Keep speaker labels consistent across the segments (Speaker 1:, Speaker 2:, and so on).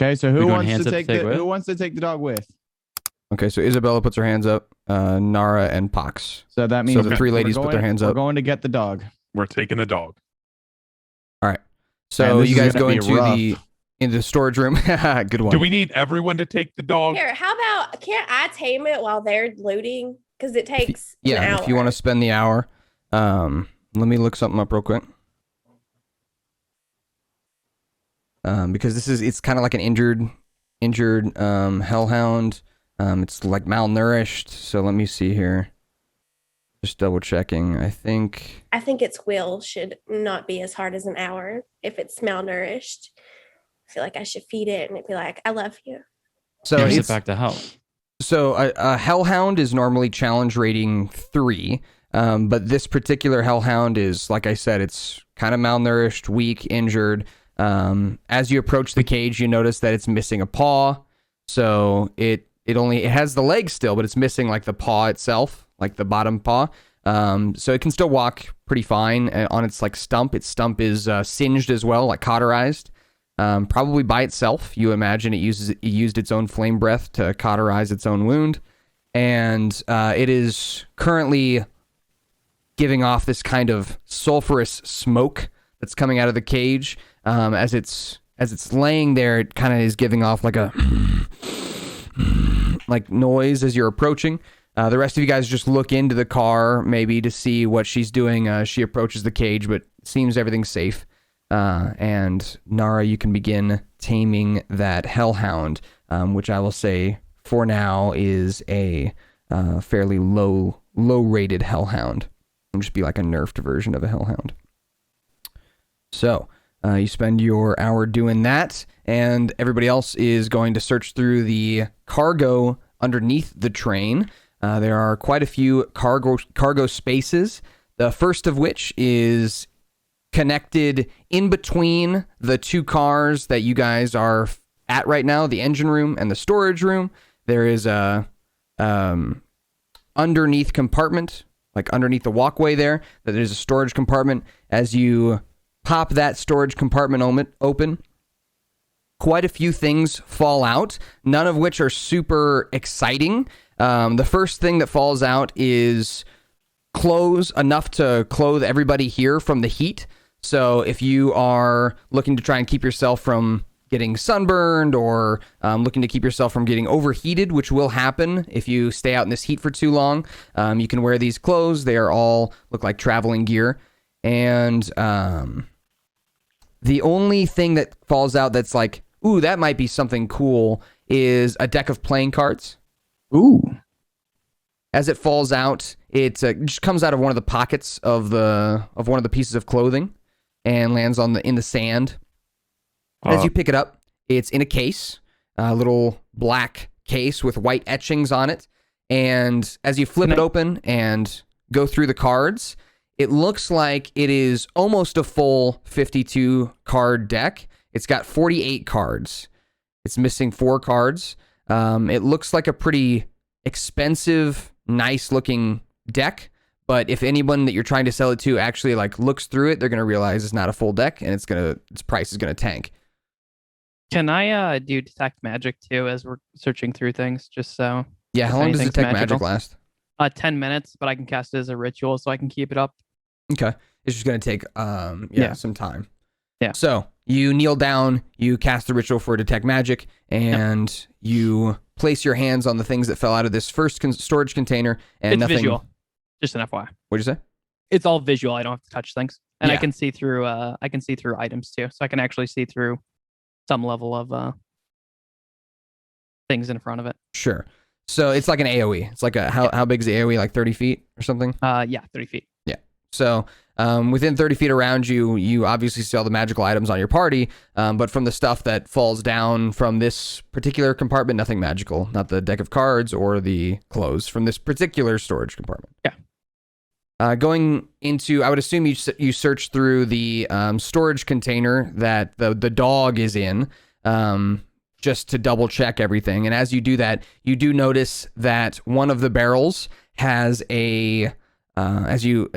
Speaker 1: Okay, so
Speaker 2: We
Speaker 1: who
Speaker 2: going
Speaker 1: wants
Speaker 2: hands
Speaker 1: to
Speaker 2: up to
Speaker 1: take
Speaker 2: take with?
Speaker 1: who wants to take the dog with?
Speaker 3: Okay, so Isabella puts her hands up, Nara and Pox.
Speaker 1: So that
Speaker 3: So
Speaker 1: means
Speaker 3: the three
Speaker 1: we're
Speaker 3: ladies put their
Speaker 1: going-
Speaker 3: hands
Speaker 1: We're
Speaker 3: up.
Speaker 1: going to get the dog.
Speaker 4: We're taking the dog.
Speaker 3: All right.
Speaker 1: Man,
Speaker 3: So
Speaker 1: this
Speaker 3: you
Speaker 1: is
Speaker 3: guys
Speaker 1: gonna
Speaker 3: go
Speaker 1: be
Speaker 3: into
Speaker 1: rough.
Speaker 3: the storage room. Good one.
Speaker 4: Do we need everyone to take the dog?
Speaker 5: Here, how about can't I tame it while they're looting? Because it takes an hour.
Speaker 3: If you want to spend the hour, let me look something up real quick. Because it's kind of like an injured hellhound. It's like malnourished. So let me see here. Just double checking. I think
Speaker 5: its will should not be as hard as an hour if it's malnourished. I feel like I should feed it and it'd be like, I love you.
Speaker 3: so.
Speaker 2: Here's it
Speaker 3: It's,
Speaker 2: back to health.
Speaker 3: so a hellhound is normally challenge rating 3, but this particular hellhound is, like I said, it's kind of malnourished, weak, injured. As you approach the cage, you notice that it's missing a paw. So it has the leg still, but it's missing like the paw itself, like the bottom paw. So it can still walk pretty fine on its like stump. Its stump is singed as well, like cauterized. Probably by itself. You imagine it used its own flame breath to cauterize its own wound, and it is currently giving off this kind of sulfurous smoke that's coming out of the cage. As it's laying there, it kind of is giving off like a like noise as you're approaching. The rest of you guys just look into the car maybe to see what she's doing. She approaches the cage, but it seems everything's safe. And Nara, you can begin taming that hellhound, which I will say for now is a fairly low rated hellhound. It'll just be like a nerfed version of a hellhound. So you spend your hour doing that, and everybody else is going to search through the cargo underneath the train. There are quite a few cargo spaces. The first of which is connected in between the two cars that you guys are at right now, the engine room and the storage room. There is a underneath compartment, like underneath the walkway there, that there's a storage compartment. As you pop that storage compartment open, quite a few things fall out, none of which are super exciting. The first thing that falls out is clothes, enough to clothe everybody here from the heat. So if you are looking to try and keep yourself from getting sunburned, or looking to keep yourself from getting overheated, which will happen if you stay out in this heat for too long, you can wear these clothes. They are all look like traveling gear. And the only thing that falls out that's like, ooh, that might be something cool, is a deck of playing cards.
Speaker 1: Ooh.
Speaker 3: As it falls out, it just comes out of one of the pockets of one of the pieces of clothing and lands in the sand. As you pick it up, it's in a case, a little black case with white etchings on it. And as you flip it open and go through the cards, it looks like it is almost a full 52 card deck. It's got 48 cards. It's missing 4 cards. It looks like a pretty expensive, nice looking deck. But if anyone that you're trying to sell it to actually like looks through it, they're going to realize it's not a full deck, and its price is going to tank.
Speaker 2: Can I do detect magic too as we're searching through things? Just so.
Speaker 3: Yeah, how long does detect magic last?
Speaker 2: 10 minutes, but I can cast it as a ritual, so I can keep it up.
Speaker 3: Okay, it's just going to take some time.
Speaker 2: Yeah.
Speaker 3: So you kneel down, you cast the ritual for detect magic, and you place your hands on the things that fell out of this first storage container, and
Speaker 2: It's
Speaker 3: nothing.
Speaker 2: visual. Just an FYI.
Speaker 3: What'd you say?
Speaker 2: It's all visual. I don't have to touch things, and
Speaker 3: Yeah.
Speaker 2: I can see through. I can see through items too, so I can actually see through some level of things in front of it.
Speaker 3: Sure. So it's like an AOE. It's like how big is the AOE? Like 30 feet or something?
Speaker 2: Yeah, 30 feet.
Speaker 3: Yeah. So within 30 feet around you, you obviously see all the magical items on your party, but from the stuff that falls down from this particular compartment, nothing magical. Not the deck of cards or the clothes from this particular storage compartment.
Speaker 2: Yeah.
Speaker 3: Going into, I would assume you search through the storage container that the dog is in, just to double check everything. And as you do that, you do notice that one of the barrels has a, as you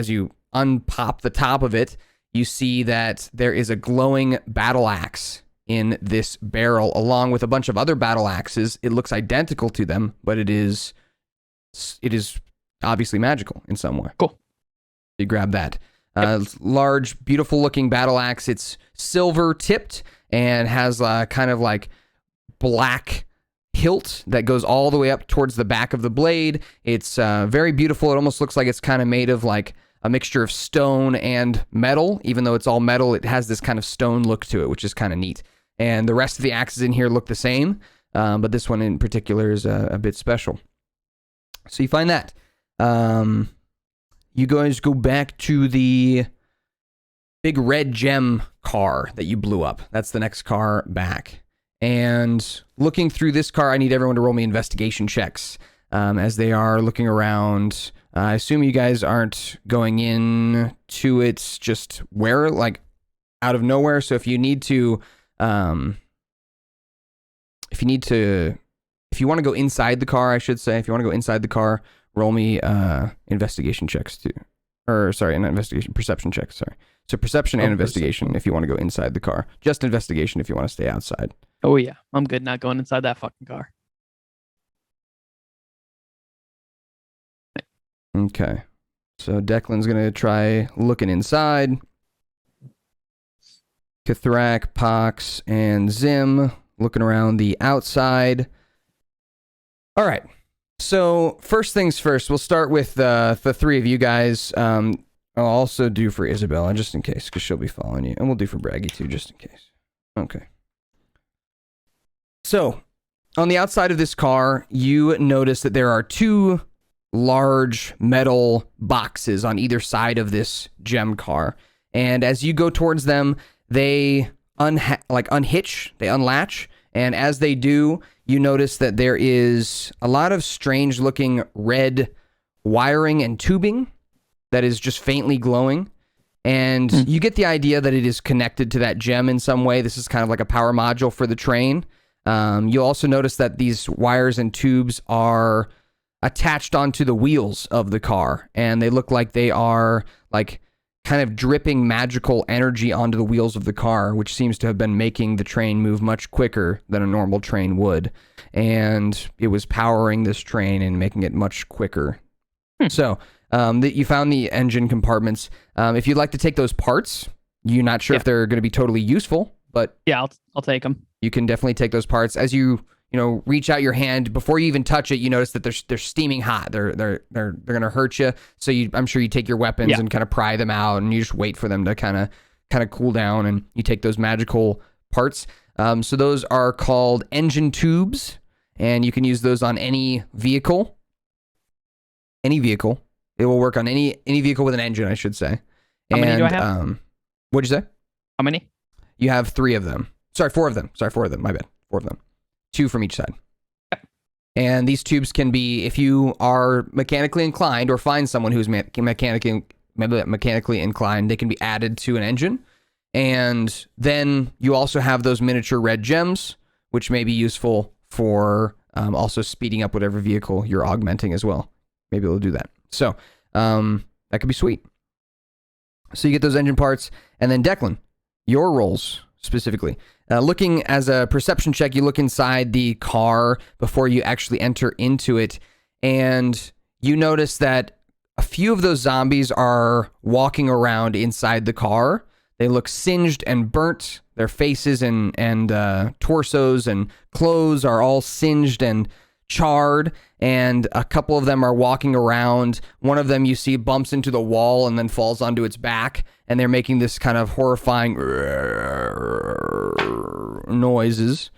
Speaker 3: unpop the top of it, you see that there is a glowing battle axe in this barrel, along with a bunch of other battle axes. It looks identical to them, but it is obviously magical in some way.
Speaker 2: Cool.
Speaker 3: You grab that. Large, beautiful looking battle axe. It's silver tipped and has kind of like black hilt that goes all the way up towards the back of the blade. It's very beautiful. It almost looks like it's kind of made of like a mixture of stone and metal. Even though it's all metal, it has this kind of stone look to it, which is kind of neat. And the rest of the axes in here look the same, but this one in particular is a bit special. So you find that. You guys go back to the big red gem car that you blew up. That's the next car back. And looking through this car, I need everyone to roll me investigation checks as they are looking around. I assume you guys aren't going in to it just where, like, out of nowhere. So if you need to, if you want to go inside the car, I should say, if you want to go inside the car, roll me investigation checks too. Or sorry, not investigation, perception checks, sorry. So perception and investigation if you want to go inside the car. Just investigation if you want to stay outside.
Speaker 2: Oh yeah, I'm good not going inside that fucking car.
Speaker 3: Okay. So Declan's going to try looking inside. Kathrak, Pox, and Zim looking around the outside. All right. So first things first, we'll start with the three of you guys. I'll also do for Isabella, just in case, because she'll be following you. And we'll do for Braggy, too, just in case. Okay. So, on the outside of this car, you notice that there are two large metal boxes on either side of this gem car. And as you go towards them, they unhitch, they unlatch. And as they do, you notice that there is a lot of strange-looking red wiring and tubing that is just faintly glowing. And you get the idea that it is connected to that gem in some way. This is kind of like a power module for the train. You'll also notice that these wires and tubes are attached onto the wheels of the car. And they look like they are like kind of dripping magical energy onto the wheels of the car, which seems to have been making the train move much quicker than a normal train would. And it was powering this train and making it much quicker. So you found the engine compartments. If you'd like to take those parts, you're not sure if they're going to be totally useful, but
Speaker 2: yeah, I'll take them.
Speaker 3: You can definitely take those parts. As you reach out your hand before you even touch it, you notice that they're steaming hot. They're going to hurt you. So I'm sure you take your weapons and kind of pry them out, and you just wait for them to kind of cool down, and you take those magical parts. So those are called engine tubes, and you can use those on any vehicle. Any vehicle. It will work on any vehicle with an engine, I should say.
Speaker 2: How many do I have?
Speaker 3: What'd you say?
Speaker 2: How many?
Speaker 3: You have 3 of them. Sorry, 4 of them. My bad. 4 of them. 2 from each side.
Speaker 2: Yep.
Speaker 3: And these tubes can be, if you are mechanically inclined or find someone who's mechanically inclined, they can be added to an engine. And then you also have those miniature red gems, which may be useful for also speeding up whatever vehicle you're augmenting as well. Maybe it'll do that. So that could be sweet. So you get those engine parts. And then Declan, your roles specifically. Looking as a perception check, you look inside the car before you actually enter into it. And you notice that a few of those zombies are walking around inside the car. They look singed and burnt. Their faces and torsos and clothes are all singed and charred, and a couple of them are walking around. One of them you see bumps into the wall and then falls onto its back, and they're making this kind of horrifying noises.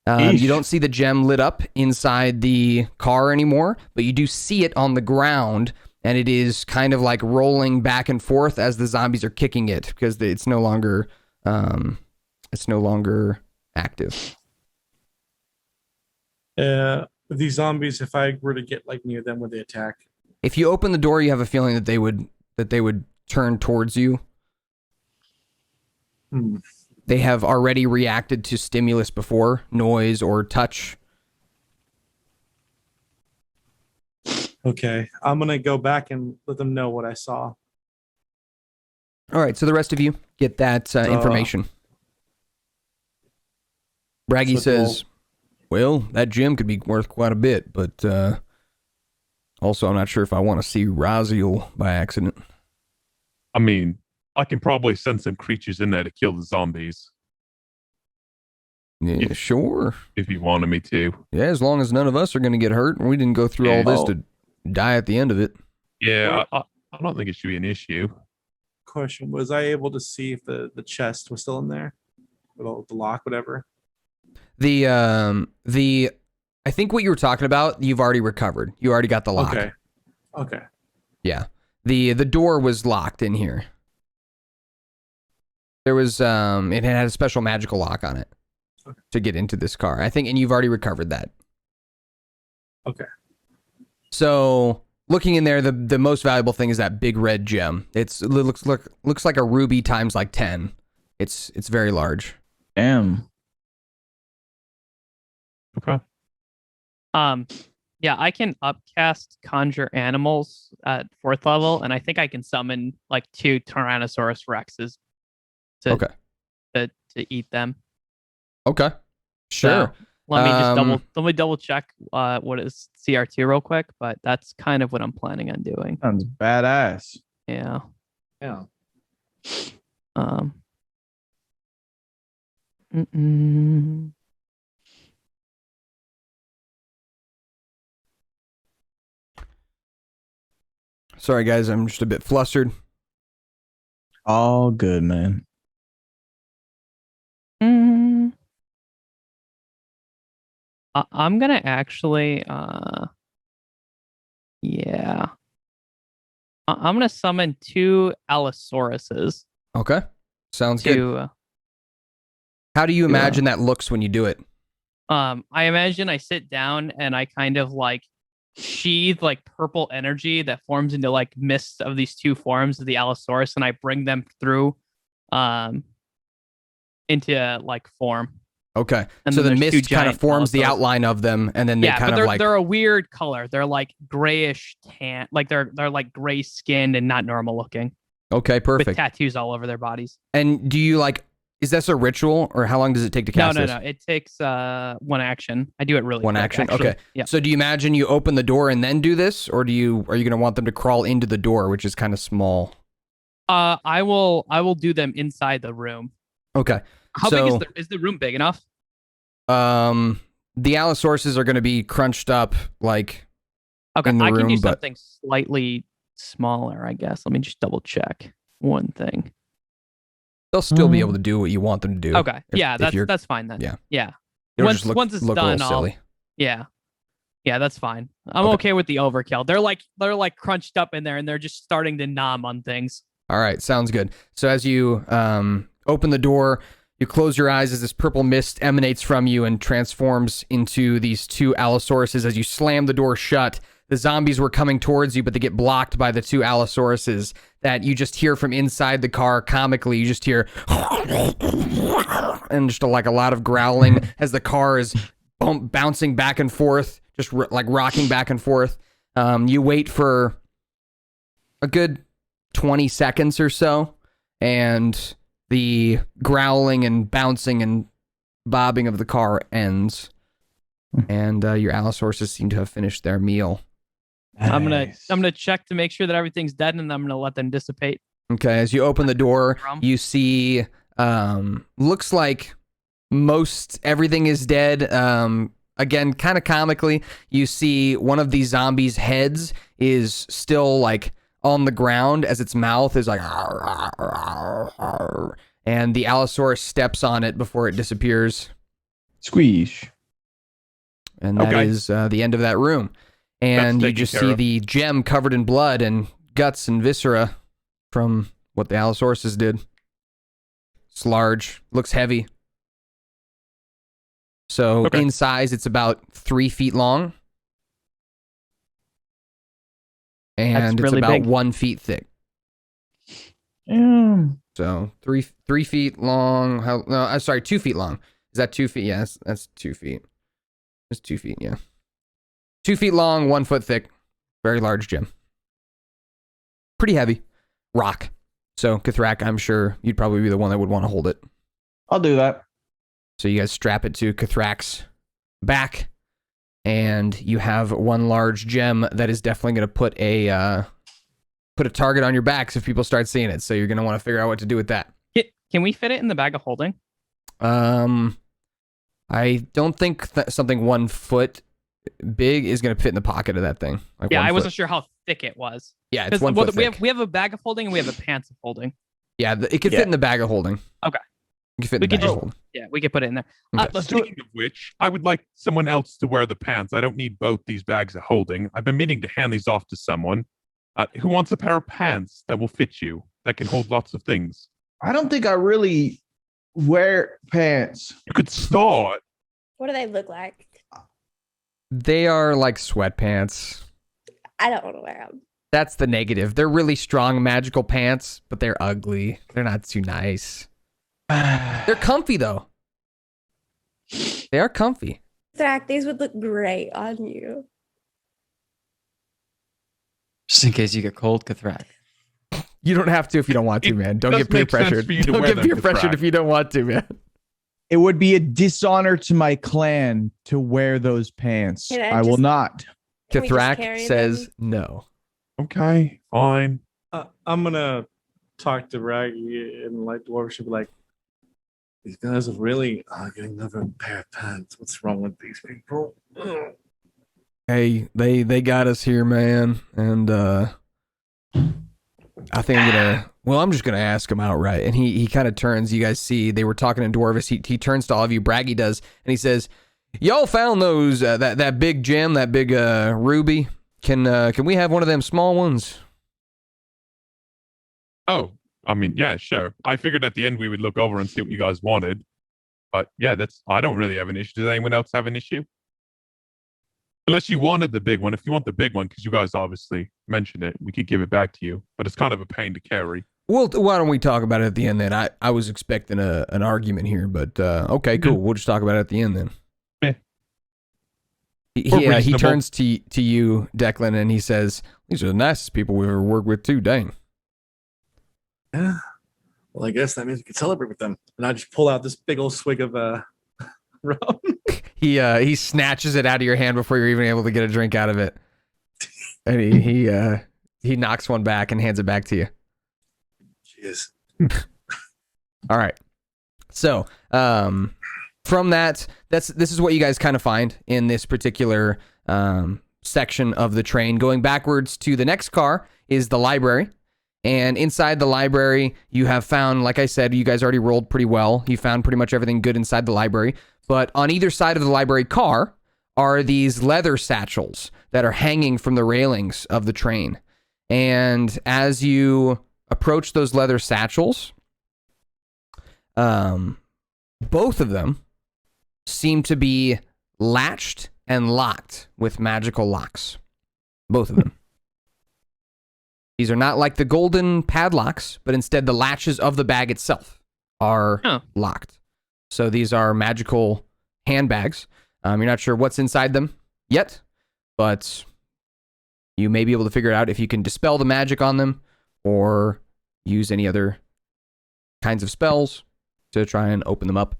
Speaker 3: You don't see the gem lit up inside the car anymore, but you do see it on the ground, and it is kind of like rolling back and forth as the zombies are kicking it, because it's no longer active.
Speaker 6: These zombies, if I were to get like near them, would they attack?
Speaker 3: If you open the door, you have a feeling that they would turn towards you. They have already reacted to stimulus before, noise or touch.
Speaker 6: Okay, I'm gonna go back and let them know what I saw.
Speaker 3: All right, so the rest of you get that information. Braggy
Speaker 6: So cool.
Speaker 3: says, well, that gem could be worth quite a bit, but also I'm not sure if I want to see Raziel by accident.
Speaker 4: I mean, I can probably send some creatures in there to kill the zombies
Speaker 3: Yeah,
Speaker 4: Yeah.
Speaker 3: sure.
Speaker 4: if you wanted me to.
Speaker 3: Yeah, as long as none of us are going to get hurt and we didn't go through all this to die at the end of it.
Speaker 4: Yeah, I don't think it should be an issue.
Speaker 6: Question: was I able to see if the chest was still in there, with the lock, whatever?
Speaker 3: The I think what you were talking about, you've already recovered. You already got the lock.
Speaker 6: Okay.
Speaker 3: Yeah. The door was locked in here. There was it had a special magical lock on it to get into this car. I think, and you've already recovered that.
Speaker 6: Okay.
Speaker 3: So looking in there, the most valuable thing is that big red gem. It looks like a ruby times like 10. It's very large.
Speaker 1: Damn.
Speaker 4: Okay.
Speaker 2: Yeah, I can upcast conjure animals at 4th level, and I think I can summon like 2 Tyrannosaurus Rexes to
Speaker 3: Okay.
Speaker 2: to eat them.
Speaker 3: Okay. Sure.
Speaker 2: So, let me double check what is CR2 real quick, but that's kind of what I'm planning on doing.
Speaker 1: Sounds badass.
Speaker 2: Yeah.
Speaker 6: Yeah.
Speaker 2: Mm-mm.
Speaker 3: Sorry guys, I'm just a bit flustered.
Speaker 1: All good, man.
Speaker 2: Mm. I'm gonna actually yeah. I'm gonna summon 2 Allosauruses
Speaker 3: Okay. Sounds good.
Speaker 2: to
Speaker 3: How do you imagine that looks when you do it?
Speaker 2: I imagine I sit down and I kind of like sheathe like purple energy that forms into like mists of these 2 forms of the Allosaurus, and I bring them through into like form.
Speaker 3: Okay.
Speaker 2: And
Speaker 3: So
Speaker 2: then
Speaker 3: the
Speaker 2: there's 2
Speaker 3: mist kind of
Speaker 2: giant
Speaker 3: forms the
Speaker 2: Allosauruses.
Speaker 3: outline of them, and then they
Speaker 2: Yeah,
Speaker 3: kind
Speaker 2: but
Speaker 3: of like.
Speaker 2: they're a weird color. They're like grayish tan, like they're like gray skinned and not normal looking,
Speaker 3: Okay,
Speaker 2: with
Speaker 3: perfect.
Speaker 2: tattoos all over their bodies.
Speaker 3: And do you like? Is this a ritual, or how long does it take to cast
Speaker 2: No.
Speaker 3: this?
Speaker 2: It takes 1 action. I do it really
Speaker 3: One
Speaker 2: quick,
Speaker 3: action.
Speaker 2: actually.
Speaker 3: Okay.
Speaker 2: Yeah.
Speaker 3: So do you imagine you open the door and then do this, or are you going to want them to crawl into the door, which is kind of small?
Speaker 2: I will do them inside the room.
Speaker 3: Okay.
Speaker 2: How
Speaker 3: So-
Speaker 2: big is the room? Big enough?
Speaker 3: The Allosauruses are going to be crunched up like.
Speaker 2: Okay,
Speaker 3: in the
Speaker 2: I can do
Speaker 3: room, but-
Speaker 2: something slightly smaller, I guess. Let me just double check one thing.
Speaker 3: They'll still be able to do what you want them to do.
Speaker 2: Okay,
Speaker 3: if you're-
Speaker 2: that's fine then.
Speaker 3: yeah.
Speaker 2: Yeah.
Speaker 3: It'll
Speaker 2: Once
Speaker 3: just look,
Speaker 2: once it's
Speaker 3: look a
Speaker 2: done,
Speaker 3: little silly.
Speaker 2: yeah, that's fine. I'm
Speaker 3: Okay.
Speaker 2: okay with the overkill. They're like crunched up in there, and they're just starting to nom on things.
Speaker 3: All right, sounds good. So as you open the door, you close your eyes as this purple mist emanates from you and transforms into these 2 Allosauruses. As you slam the door shut, the zombies were coming towards you, but they get blocked by the 2 Allosauruses that you just hear from inside the car. Comically, you just hear and just like a lot of growling as the car is bouncing back and forth, just like rocking back and forth. You wait for a good 20 seconds or so, and the growling and bouncing and bobbing of the car ends, and your Allosauruses seem to have finished their meal.
Speaker 2: I'm
Speaker 1: Nice.
Speaker 2: gonna check to make sure that everything's dead, and I'm gonna let them dissipate.
Speaker 3: Okay, as you open the door,
Speaker 2: Drum.
Speaker 3: you see looks like most everything is dead. Again, kind of comically, you see one of these zombies' heads is still like on the ground as its mouth is like, and the Allosaurus steps on it before it disappears.
Speaker 1: Squeeze.
Speaker 3: And that
Speaker 4: Okay.
Speaker 3: is the end of that room. And you
Speaker 4: taken
Speaker 3: just
Speaker 4: care
Speaker 3: see
Speaker 4: of.
Speaker 3: the gem covered in blood and guts and viscera from what the Allosauruses did. It's large, looks heavy. So
Speaker 4: Okay.
Speaker 3: in size, it's about 3 feet long. And it's
Speaker 2: really
Speaker 3: about
Speaker 2: big.
Speaker 3: 1 feet thick.
Speaker 1: Damn.
Speaker 3: So 3 feet long. I'm sorry, 2 feet long. Is that 2 feet? Yes, that's 2 feet. It's 2 feet, yeah. 2 feet long, 1 foot thick. Very large gem. Pretty heavy. Rock. So Kathrak, I'm sure you'd probably be the one that would want to hold it.
Speaker 1: I'll do that.
Speaker 3: So you guys strap it to Kathrak's back, and you have one large gem that is definitely going to put a target on your backs if people start seeing it. So you're going to want to figure out what to do with that.
Speaker 2: Can we fit it in the bag of holding?
Speaker 3: I don't think something 1 foot big is going to fit in the pocket of that thing. Like
Speaker 2: Yeah,
Speaker 3: 1
Speaker 2: I
Speaker 3: foot.
Speaker 2: wasn't sure how thick it was.
Speaker 3: Yeah, it's
Speaker 2: 'Cause,
Speaker 3: 1
Speaker 2: well,
Speaker 3: foot
Speaker 2: we
Speaker 3: thick.
Speaker 2: have we have a bag of holding and we have a pants of holding.
Speaker 3: Yeah, it could fit in the bag of holding.
Speaker 2: Okay.
Speaker 3: You can fit in
Speaker 2: We
Speaker 3: the
Speaker 2: could
Speaker 3: bag of
Speaker 2: just-
Speaker 3: holding.
Speaker 2: Yeah, we could put it in there.
Speaker 3: Okay.
Speaker 2: Let's do it.
Speaker 4: Speaking of which, I would like someone else to wear the pants. I don't need both these bags of holding. I've been meaning to hand these off to someone. Who wants a pair of pants that will fit you, that can hold lots of things?
Speaker 1: I don't think I really wear pants.
Speaker 4: You could start.
Speaker 5: What do they look like?
Speaker 3: They are like sweatpants.
Speaker 5: I don't want to wear them.
Speaker 3: That's the negative. They're really strong magical pants, but they're ugly. They're not too nice. They're comfy though. They are comfy.
Speaker 5: Thrak, these would look great on you.
Speaker 7: Just in case you get cold, Kathrak.
Speaker 3: You don't have to if you don't want to,
Speaker 4: It
Speaker 3: man. Don't
Speaker 4: does
Speaker 3: get peer
Speaker 4: make sense
Speaker 3: pressured.
Speaker 4: for you to
Speaker 3: Don't
Speaker 4: wear
Speaker 3: get
Speaker 4: them
Speaker 3: peer
Speaker 4: to
Speaker 3: pressured
Speaker 4: track.
Speaker 3: if you don't want to, man.
Speaker 1: It would be a dishonor to my clan to wear those pants.
Speaker 5: Can
Speaker 1: I will
Speaker 5: just-
Speaker 1: not.
Speaker 5: Can we just
Speaker 3: Kathrak
Speaker 5: carry
Speaker 3: says
Speaker 5: them?
Speaker 3: no.
Speaker 4: Okay, fine.
Speaker 6: I'm gonna talk to Raggy and like Dwarf should be like, these guys are really getting another pair of pants. What's wrong with these people? Ugh.
Speaker 3: Hey, they got us here, man, and I think I'm just gonna ask him outright. And he kind of turns. You guys see they were talking in Dwarvis. He turns to all of you. Braggy does, and he says, "Y'all found those that big gem, that big ruby. Can we have one of them small ones?"
Speaker 4: Oh, I mean, yeah, sure. I figured at the end we would look over and see what you guys wanted. But yeah, I don't really have an issue. Does anyone else have an issue? Unless you wanted the big one. If you want the big one, because you guys obviously mentioned it, we could give it back to you. But it's kind of a pain to carry.
Speaker 3: Well, why don't we talk about it at the end then? I was expecting an argument here, but okay, cool. We'll just talk about it at the end then.
Speaker 4: Yeah.
Speaker 3: He
Speaker 4: reasonable.
Speaker 3: turns to you, Declan, and he says, "These are the nicest people we've ever worked with too, dang."
Speaker 6: Yeah. Well, I guess that means we can celebrate with them. And I just pull out this big old swig of rum.
Speaker 3: He snatches it out of your hand before you're even able to get a drink out of it. And he knocks one back and hands it back to you.
Speaker 6: Cheers.
Speaker 3: All right. So, from this is what you guys kind of find in this particular section of the train. Going backwards to the next car is the library. And inside the library, you have found, like I said, you guys already rolled pretty well. You found pretty much everything good inside the library. But on either side of the library car are these leather satchels that are hanging from the railings of the train. And as you approach those leather satchels, both of them seem to be latched and locked with magical locks. Both of them. These are not like the golden padlocks, but instead the latches of the bag itself are locked. So these are magical handbags. You're not sure what's inside them yet, but you may be able to figure it out if you can dispel the magic on them or use any other kinds of spells to try and open them up.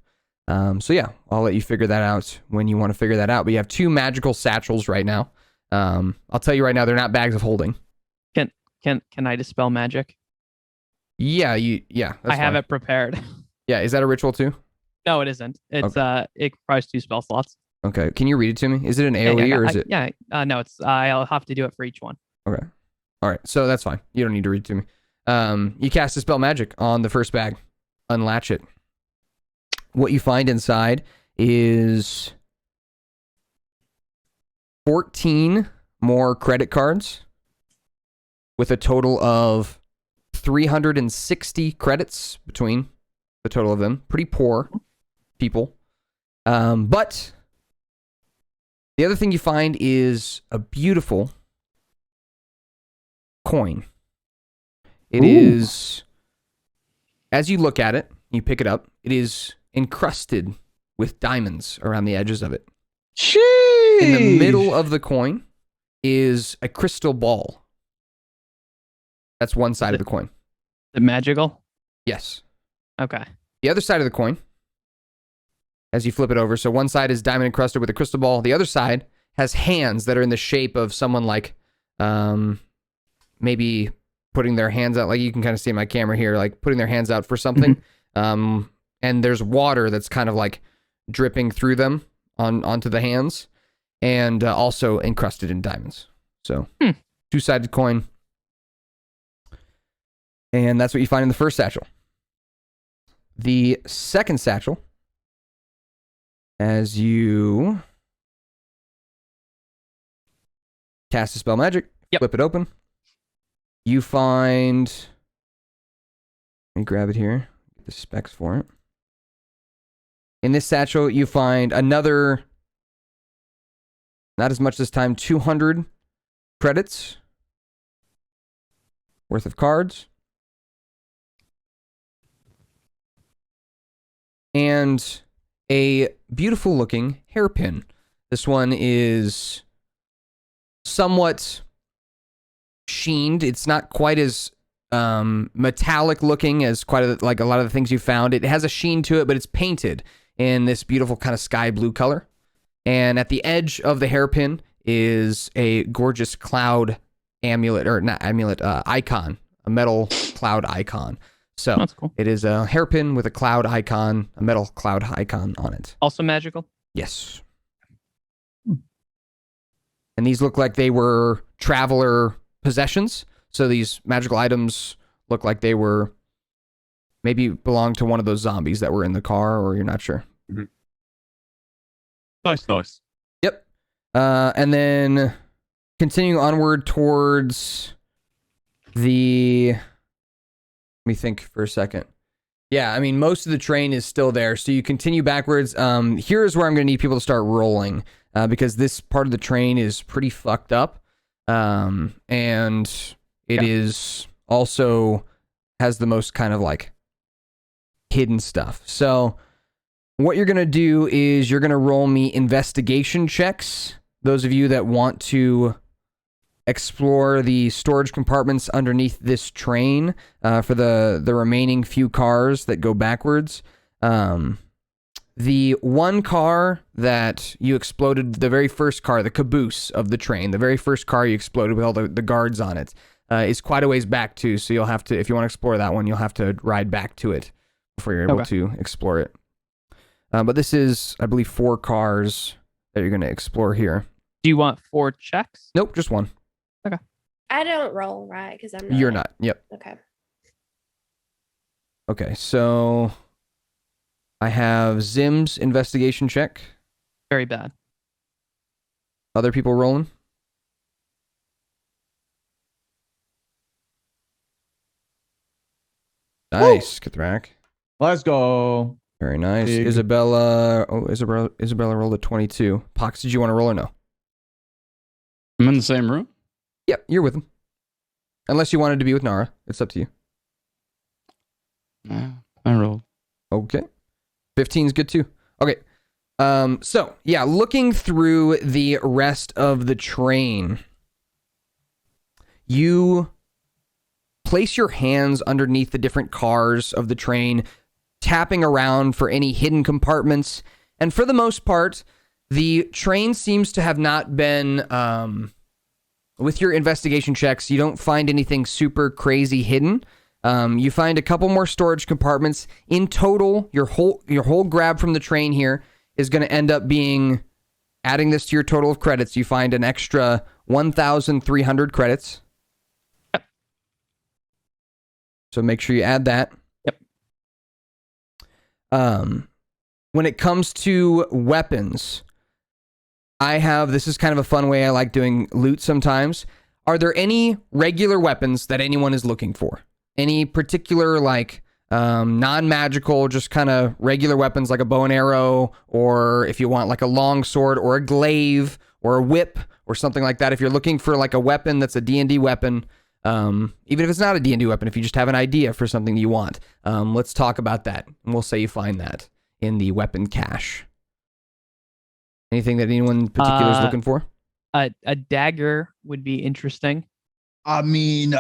Speaker 3: So yeah, I'll let you figure that out when you want to figure that out. But you have 2 magical satchels right now. I'll tell you right now, they're not bags of holding.
Speaker 2: Can I dispel magic?
Speaker 3: Yeah, that's
Speaker 2: I have
Speaker 3: fine.
Speaker 2: it prepared.
Speaker 3: Yeah, is that a ritual too?
Speaker 2: No, it isn't. It's it requires 2 spell slots.
Speaker 3: Okay, can you read it to me? Is it an AoE or is it?
Speaker 2: Yeah, no, it's I'll have to do it for each one.
Speaker 3: Okay. All right, so that's fine. You don't need to read it to me. You cast Dispel Magic on the first bag. Unlatch it. What you find inside is 14 more credit cards with a total of 360 credits between the total of them. Pretty poor people. But the other thing you find is a beautiful coin. It is, as you look at it, you pick it up, it is encrusted with diamonds around the edges of it.
Speaker 1: Sheesh.
Speaker 3: In the middle of the coin is a crystal ball. That's one side of the coin.
Speaker 2: The magical?
Speaker 3: Yes.
Speaker 2: Okay.
Speaker 3: The other side of the coin as you flip it over. So one side is diamond encrusted with a crystal ball. The other side has hands that are in the shape of someone like maybe putting their hands out. Like you can kind of see in my camera here, like putting their hands out for something. And there's water that's kind of like dripping through them onto the hands, and also encrusted in diamonds. So two-sided coin. And that's what you find in the first satchel. The second satchel, as you cast a spell magic, flip it open, you find, let me grab it here, get the specs for it. In this satchel, you find another, not as much this time, 200 credits worth of cards. And a beautiful looking hairpin. This one is somewhat sheened. It's not quite as metallic looking as like a lot of the things you found. It has a sheen to it, but it's painted in this beautiful kind of sky blue color. And at the edge of the hairpin is a gorgeous cloud amulet, or not amulet, icon, a metal cloud icon. So
Speaker 2: that's cool.
Speaker 3: It is a hairpin with a cloud icon, a metal cloud icon on it.
Speaker 2: Also magical?
Speaker 3: Yes. And these look like they were traveler possessions. So these magical items look like they were maybe belonged to one of those zombies that were in the car, or you're not sure.
Speaker 4: Nice.
Speaker 3: Yep. And then continuing onward towards the... Let me think for a second. Yeah, I mean, most of the train is still there, so you continue backwards. Here's where I'm going to need people to start rolling, because this part of the train is pretty fucked up, and it is also has the most kind of like hidden stuff. So what you're going to do is you're going to roll me investigation checks. Those of you that want to explore the storage compartments underneath this train for the remaining few cars that go backwards. The one car that you exploded, the very first car, the caboose of the train, the very first car you exploded with all the guards on it, is quite a ways back too. So you'll have to, if you want to explore that one, you'll have to ride back to it before you're able to explore it. But this is, I believe, 4 cars that you're going to explore here.
Speaker 2: Do you want 4 checks?
Speaker 3: Nope, just 1.
Speaker 2: Okay.
Speaker 5: I don't roll, right? Because I'm not.
Speaker 3: You're not. Yep.
Speaker 5: Okay.
Speaker 3: Okay, so I have Zim's investigation check.
Speaker 2: Very bad.
Speaker 3: Other people rolling? Nice, Kathrak.
Speaker 1: Let's go.
Speaker 3: Very nice.
Speaker 1: Big.
Speaker 3: Isabella rolled a 22. Pox, did you want to roll or no?
Speaker 7: I'm in the same room.
Speaker 3: Yep, you're with him. Unless you wanted to be with Nara. It's up to you.
Speaker 7: Yeah, I rolled.
Speaker 3: Okay. 15 is good too. Okay. So, yeah, looking through the rest of the train, you place your hands underneath the different cars of the train, tapping around for any hidden compartments. And for the most part, the train seems to have not been... with your investigation checks, you don't find anything super crazy hidden. You find a couple more storage compartments. In total, your whole grab from the train here is going to end up being, adding this to your total of credits, you find an extra 1,300 credits.
Speaker 2: Yep.
Speaker 3: So make sure you add that.
Speaker 2: Yep.
Speaker 3: When it comes to weapons, this is kind of a fun way I like doing loot sometimes. Are there any regular weapons that anyone is looking for? Any particular, like, non-magical, just kind of regular weapons like a bow and arrow, or if you want like a long sword or a glaive or a whip or something like that. If you're looking for like a weapon that's a D&D weapon, even if it's not a D&D weapon, if you just have an idea for something you want, let's talk about that. And we'll say you find that in the weapon cache. Anything that anyone in particular is looking for?
Speaker 2: A dagger would be interesting.
Speaker 1: I mean,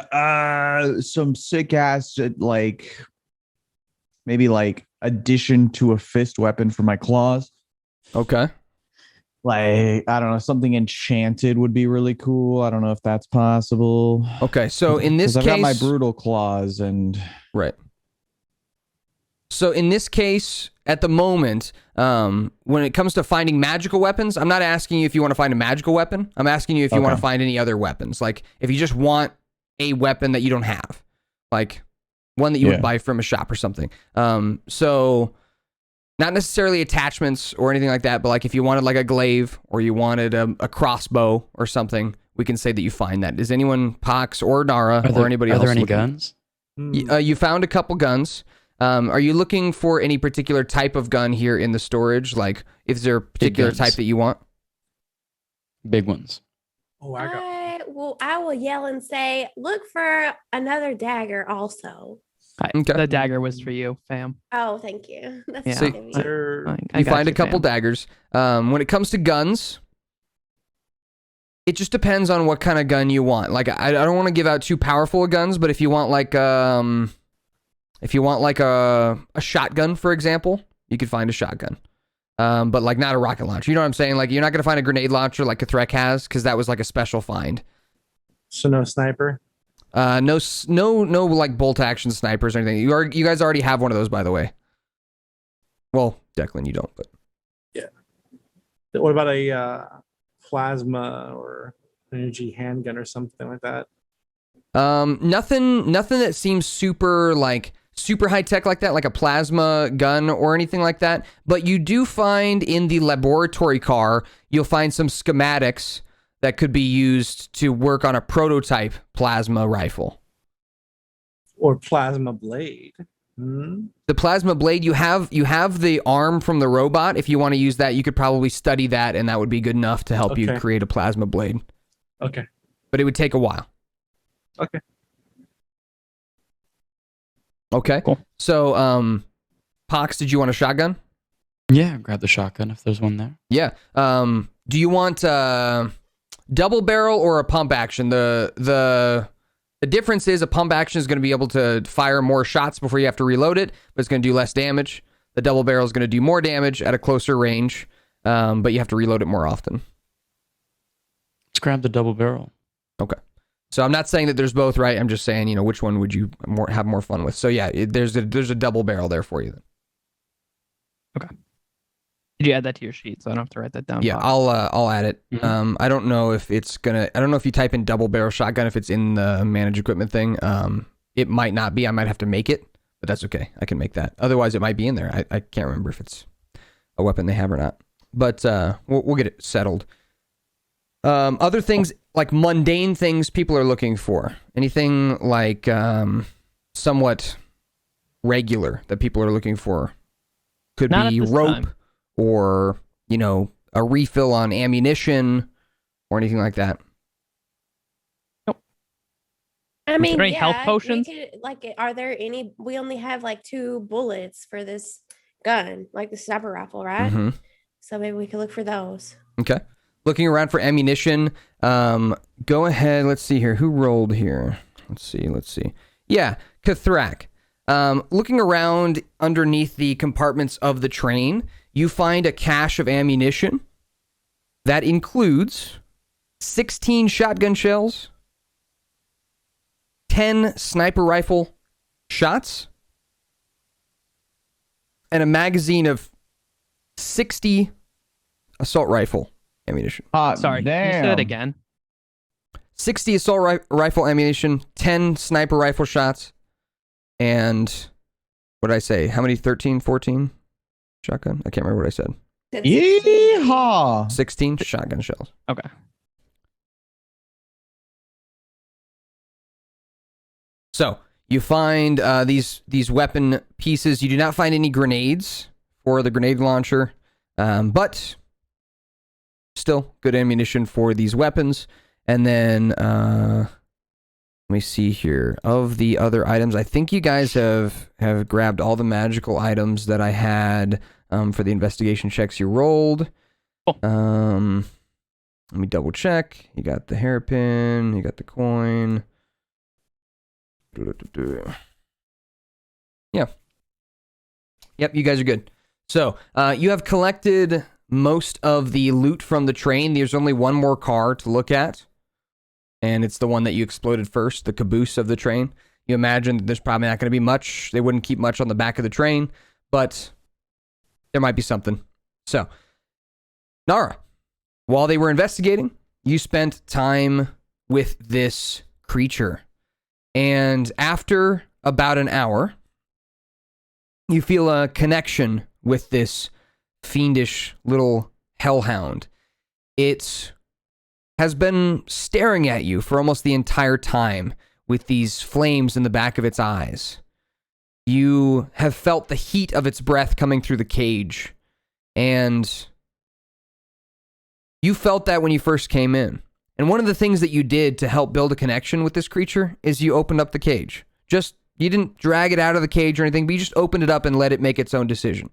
Speaker 1: some sick ass, like, maybe like addition to a fist weapon for my claws.
Speaker 3: Okay.
Speaker 1: Like, I don't know, something enchanted would be really cool. I don't know if that's possible.
Speaker 3: Okay. So in this
Speaker 1: 'Cause
Speaker 3: case,
Speaker 1: I've got my brutal claws and
Speaker 3: right. So in this case, at the moment, when it comes to finding magical weapons, I'm not asking you if you want to find a magical weapon. I'm asking you if you want to find any other weapons. Like if you just want a weapon that you don't have, like one that you would buy from a shop or something. So not necessarily attachments or anything like that, but like if you wanted like a glaive or you wanted a crossbow or something, we can say that you find that. Is anyone, Pox or Nara or anybody else?
Speaker 7: Are there any
Speaker 3: looking?
Speaker 7: guns?
Speaker 3: You found a couple guns. Are you looking for any particular type of gun here in the storage? Like, is there a particular type that you want?
Speaker 7: Big ones.
Speaker 6: Oh, I got.
Speaker 5: I will yell and say, look for another dagger also.
Speaker 3: Okay.
Speaker 2: The dagger was for you, fam.
Speaker 5: Oh, thank you. That's
Speaker 2: Yeah.
Speaker 5: sweet of you.
Speaker 3: You find a couple daggers. When it comes to guns, it just depends on what kind of gun you want. Like, I don't want to give out too powerful of guns, but if you want like a shotgun, for example, you could find a shotgun. But like not a rocket launcher. You know what I'm saying? Like you're not gonna find a grenade launcher like a Threk has, because that was like a special find.
Speaker 6: So no sniper.
Speaker 3: No, like bolt action snipers or anything. You guys already have one of those, by the way. Well, Declan, you don't, but
Speaker 6: yeah. What about a plasma or energy handgun or something like that?
Speaker 3: Nothing that seems super high tech like that, like a plasma gun or anything like that. But you do find in the laboratory car, you'll find some schematics that could be used to work on a prototype plasma rifle.
Speaker 6: Or plasma blade.
Speaker 3: The plasma blade, you have the arm from the robot. If you want to use that, you could probably study that, and that would be good enough to help you create a plasma blade.
Speaker 6: Okay.
Speaker 3: But it would take a while.
Speaker 6: Okay.
Speaker 3: Okay. Cool. So, Pox, did you want a shotgun?
Speaker 7: Yeah, grab the shotgun if there's one there.
Speaker 3: Yeah. Do you want double barrel or a pump action? The difference is a pump action is going to be able to fire more shots before you have to reload it, but it's going to do less damage. The double barrel is going to do more damage at a closer range, but you have to reload it more often.
Speaker 7: Let's grab the double barrel.
Speaker 3: Okay. So I'm not saying that there's both, right? I'm just saying, which one would you have more fun with? So yeah, there's a double barrel there for you then.
Speaker 2: Okay. Did you add that to your sheet? So I don't have to write that down.
Speaker 3: Yeah, I'll add it. Mm-hmm. I don't know if it's I don't know if you type in double barrel shotgun, if it's in the manage equipment thing. It might not be. I might have to make it, but that's okay. I can make that. Otherwise, it might be in there. I can't remember if it's a weapon they have or not. But we'll get it settled. Other things, like mundane things people are looking for. Anything like somewhat regular that people are looking for. Could
Speaker 2: Not
Speaker 3: be rope
Speaker 2: time.
Speaker 3: Or, a refill on ammunition or anything like that.
Speaker 2: Nope.
Speaker 5: I mean,
Speaker 2: Are there any health
Speaker 5: we
Speaker 2: potions?
Speaker 5: are there any? We only have like 2 bullets for this gun, like the sniper rifle, right?
Speaker 3: Mm-hmm.
Speaker 5: So maybe we could look for those.
Speaker 3: Okay. Looking around for ammunition. Go ahead. Let's see here. Who rolled here? Let's see. Yeah, Kathrak. Looking around underneath the compartments of the train, you find a cache of ammunition that includes 16 shotgun shells, 10 sniper rifle shots, and a magazine of 60 assault rifle ammunition.
Speaker 2: Sorry, can you say that again?
Speaker 3: 60 assault rifle ammunition, 10 sniper rifle shots, and what did I say? How many? 13, 14 shotgun? I can't remember what I said.
Speaker 1: Yeehaw!
Speaker 3: 16 shotgun shells.
Speaker 2: Okay.
Speaker 3: So you find these weapon pieces. You do not find any grenades for the grenade launcher, but still good ammunition for these weapons. And then let me see here. Of the other items, I think you guys have grabbed all the magical items that I had for the investigation checks you rolled.
Speaker 2: Cool.
Speaker 3: Let me double check. You got the hairpin. You got the coin. Yeah. Yep, you guys are good. So, you have collected most of the loot from the train. There's only one more car to look at, and it's the one that you exploded first, the caboose of the train. You imagine that there's probably not going to be much. They wouldn't keep much on the back of the train, but there might be something. So, Nara, while they were investigating, you spent time with this creature. And after about an hour, you feel a connection with this fiendish little hellhound. It has been staring at you for almost the entire time with these flames in the back of its eyes. You have felt the heat of its breath coming through the cage, and you felt that when you first came in. And one of the things that you did to help build a connection with this creature is you opened up the cage. You didn't drag it out of the cage or anything, but you just opened it up and let it make its own decision.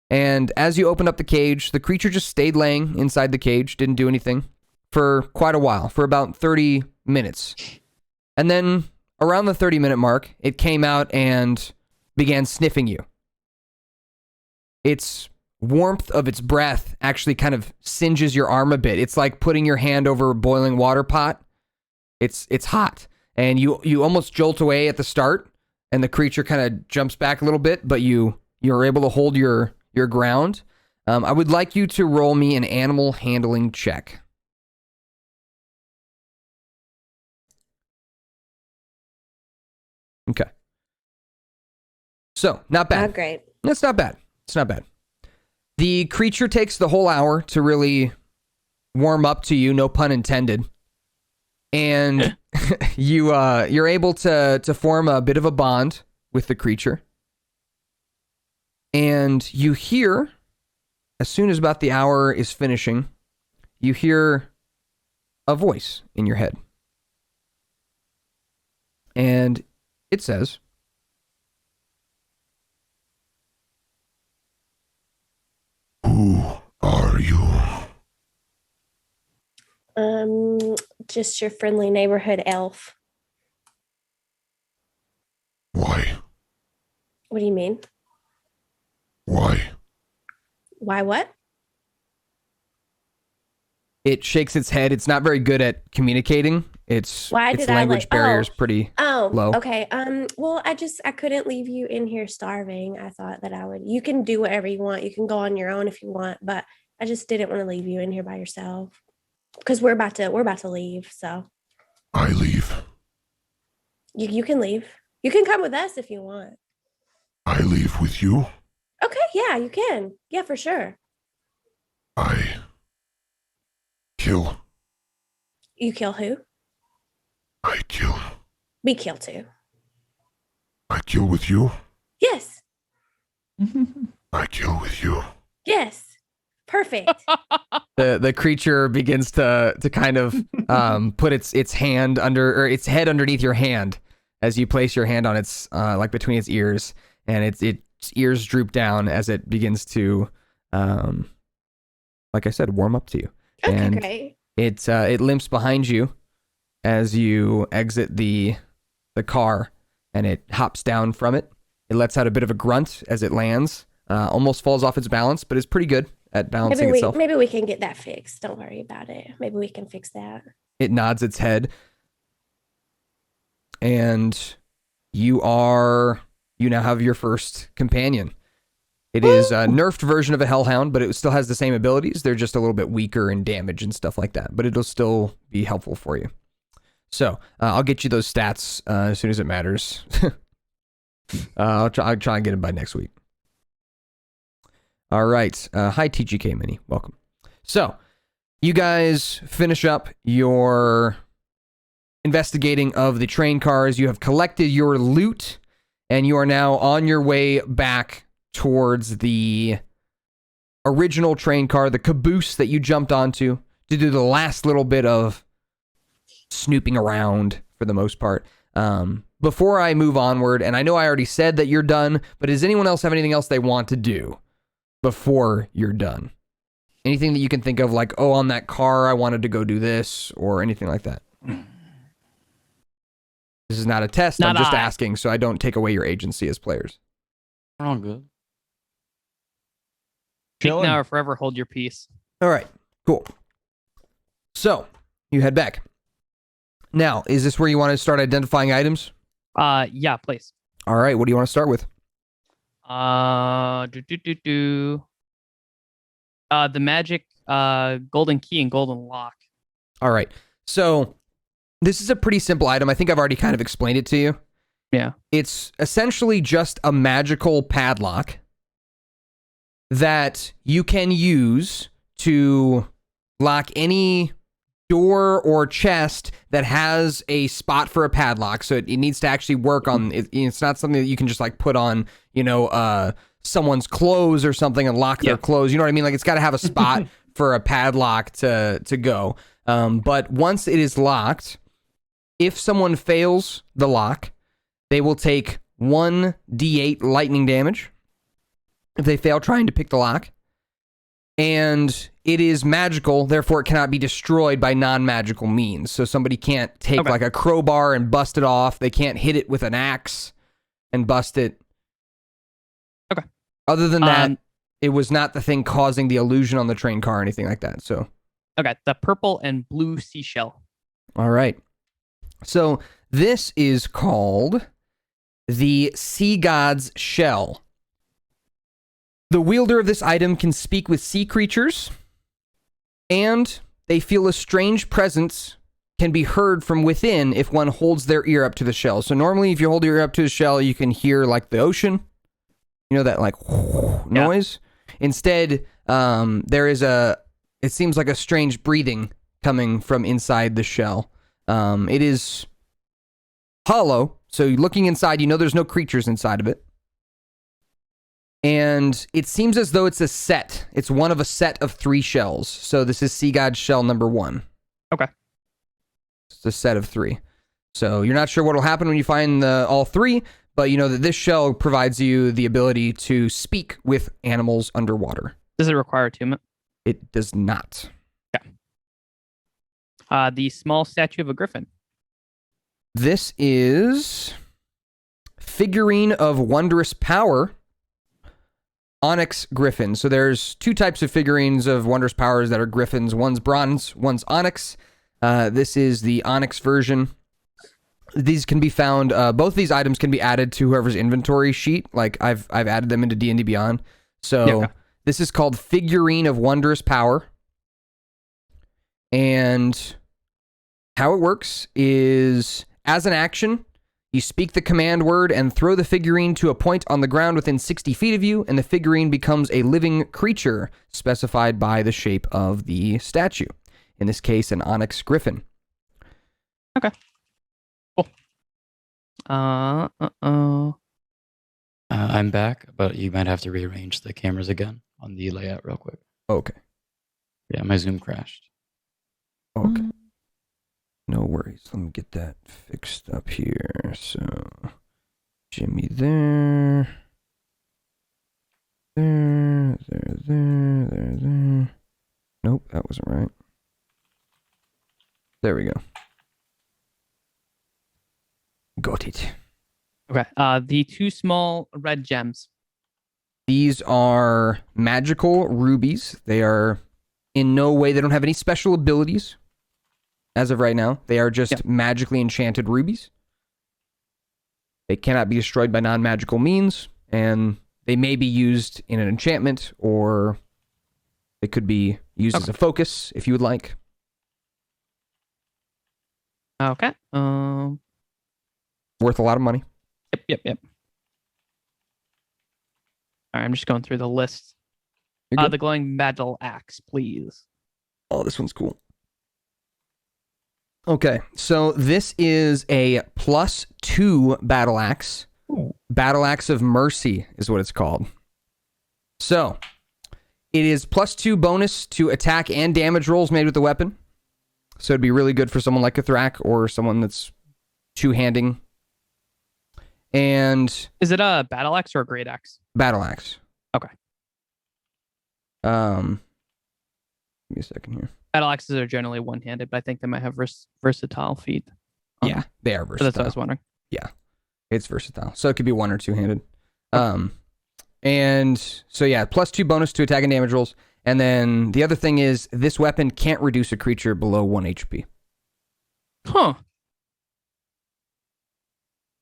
Speaker 3: And as you opened up the cage, the creature just stayed laying inside the cage, didn't do anything for quite a while, for about 30 minutes. And then around the 30-minute mark, it came out and began sniffing you. Its warmth of its breath actually kind of singes your arm a bit. It's like putting your hand over a boiling water pot. It's hot. And you almost jolt away at the start, and the creature kind of jumps back a little bit, but you're able to hold your ground. I would like you to roll me an animal handling check. Okay. So, not bad.
Speaker 5: Not great.
Speaker 3: It's not bad. It's not bad. The creature takes the whole hour to really warm up to you, no pun intended. And you're able to form a bit of a bond with the creature. And you hear, as soon as about the hour is finishing, you hear a voice in your head. And it says,
Speaker 8: "Who are you?"
Speaker 5: Just your friendly neighborhood elf.
Speaker 8: Why?
Speaker 5: What do you mean?
Speaker 8: Why?
Speaker 5: Why what?
Speaker 3: it shakes its head. It's not very good at communicating. Its language barrier is pretty low.
Speaker 5: Okay. Well, I couldn't leave you in here starving. I thought that I would. You can do whatever you want. You can go on your own if you want, but I just didn't want to leave you in here by yourself because we're about to leave. So
Speaker 8: I leave.
Speaker 5: You can leave. You can come with us if you want.
Speaker 8: I leave with you.
Speaker 5: Okay. Yeah, you can. Yeah, for sure.
Speaker 8: I kill.
Speaker 5: You kill who?
Speaker 8: I kill.
Speaker 5: We kill too.
Speaker 8: I kill with you.
Speaker 5: Yes.
Speaker 8: I kill with you.
Speaker 5: Yes. Perfect.
Speaker 3: The creature begins to kind of put its hand under, or its head underneath your hand as you place your hand on its like between its ears, and its ears droop down as it begins to like I said, warm up to you.
Speaker 5: Okay,
Speaker 3: and
Speaker 5: great.
Speaker 3: It limps behind you as you exit the car, and it hops down from it. It lets out a bit of a grunt as it lands, almost falls off its balance, but is pretty good at balancing itself.
Speaker 5: Maybe we can get that fixed. Don't worry about it. Maybe we can fix that.
Speaker 3: It nods its head, and you now have your first companion. It is a nerfed version of a hellhound, but it still has the same abilities. They're just a little bit weaker in damage and stuff like that, but it'll still be helpful for you. So I'll get you those stats as soon as it matters. I'll try and get them by next week. All right. Hi, TGK Mini. Welcome. So you guys finish up your investigating of the train cars. You have collected your loot, and you are now on your way back towards the original train car, the caboose that you jumped onto, to do the last little bit of snooping around for the most part. Before I move onward, and I know I already said that you're done, but does anyone else have anything else they want to do before you're done? Anything that you can think of, like, oh, on that car, I wanted to go do this, or anything like that? This is not a test. I'm just asking, so I don't take away your agency as players.
Speaker 7: We're all good.
Speaker 2: Speak
Speaker 1: Chilling.
Speaker 2: now or forever hold your peace.
Speaker 3: All right, cool. So you head back. Now, is this where you want to start identifying items?
Speaker 2: Yeah, please.
Speaker 3: All right, what do you want to start with?
Speaker 2: The magic golden key and golden lock.
Speaker 3: All right, so this is a pretty simple item. I think I've already kind of explained it to you.
Speaker 2: Yeah.
Speaker 3: It's essentially just a magical padlock that you can use to lock any door or chest that has a spot for a padlock. So it needs to actually work on it. It's not something that you can just like put on, someone's clothes or something and lock their clothes. You know what I mean? Like it's got to have a spot for a padlock to go. But once it is locked, if someone fails the lock, they will take 1d8 lightning damage if they fail trying to pick the lock. And it is magical, therefore it cannot be destroyed by non-magical means. So somebody can't take like a crowbar and bust it off. They can't hit it with an axe and bust it.
Speaker 2: Okay.
Speaker 3: Other than that, it was not the thing causing the illusion on the train car or anything like that. So.
Speaker 2: Okay, the purple and blue seashell.
Speaker 3: All right. So this is called the Sea God's Shell. The wielder of this item can speak with sea creatures, and they feel a strange presence can be heard from within if one holds their ear up to the shell. So normally if you hold your ear up to the shell, you can hear like the ocean, that like noise. Instead, it seems like a strange breathing coming from inside the shell. It is hollow, so looking inside, there's no creatures inside of it. And it seems as though it's a set. It's one of a set of 3 shells. So this is Sea God's Shell number 1.
Speaker 2: Okay.
Speaker 3: It's a set of 3. So you're not sure what will happen when you find all 3, but you know that this shell provides you the ability to speak with animals underwater.
Speaker 2: Does it require attunement?
Speaker 3: It does not.
Speaker 2: Okay. The small statue of a griffin.
Speaker 3: This is figurine of wondrous power. Onyx griffin. So there's 2 types of figurines of wondrous powers that are griffins. One's bronze, one's onyx. This is the onyx version. These can be found. Both these items can be added to whoever's inventory sheet. Like I've added them into D&D Beyond. So this is called figurine of wondrous power. And how it works is as an action, you speak the command word and throw the figurine to a point on the ground within 60 feet of you, and the figurine becomes a living creature specified by the shape of the statue. In this case, an onyx griffin.
Speaker 2: Okay. Cool.
Speaker 7: I'm back, but you might have to rearrange the cameras again on the layout real quick.
Speaker 3: Okay.
Speaker 7: Yeah, my Zoom crashed.
Speaker 3: Okay. No worries. Let me get that fixed up here. So, Jimmy there. There. Nope, that wasn't right. There we go. Got it.
Speaker 2: Okay. The 2 small red gems.
Speaker 3: These are magical rubies. They are in no way, they don't have any special abilities. As of right now, they are just magically enchanted rubies. They cannot be destroyed by non-magical means, and they may be used in an enchantment, or they could be used as a focus, if you would like.
Speaker 2: Okay.
Speaker 3: Worth a lot of money.
Speaker 2: Yep. All right, I'm just going through the list.
Speaker 3: You're good.
Speaker 2: The glowing battle axe, please.
Speaker 3: Oh, this one's cool. Okay, so this is a +2 battle axe.
Speaker 2: Ooh.
Speaker 3: Battle Axe of Mercy is what it's called. So, it is +2 bonus to attack and damage rolls made with the weapon. So it'd be really good for someone like a Thrak or someone that's two-handing. And
Speaker 2: is it a battle axe or a great axe?
Speaker 3: Battle axe.
Speaker 2: Okay.
Speaker 3: Give me a second here.
Speaker 2: Battle axes are generally one-handed, but I think they might have versatile feet.
Speaker 3: Yeah, they are versatile.
Speaker 2: So that's what I was wondering.
Speaker 3: Yeah, it's versatile. So it could be one or two-handed. And so yeah, +2 bonus to attack and damage rolls. And then the other thing is this weapon can't reduce a creature below 1 HP.
Speaker 2: Huh.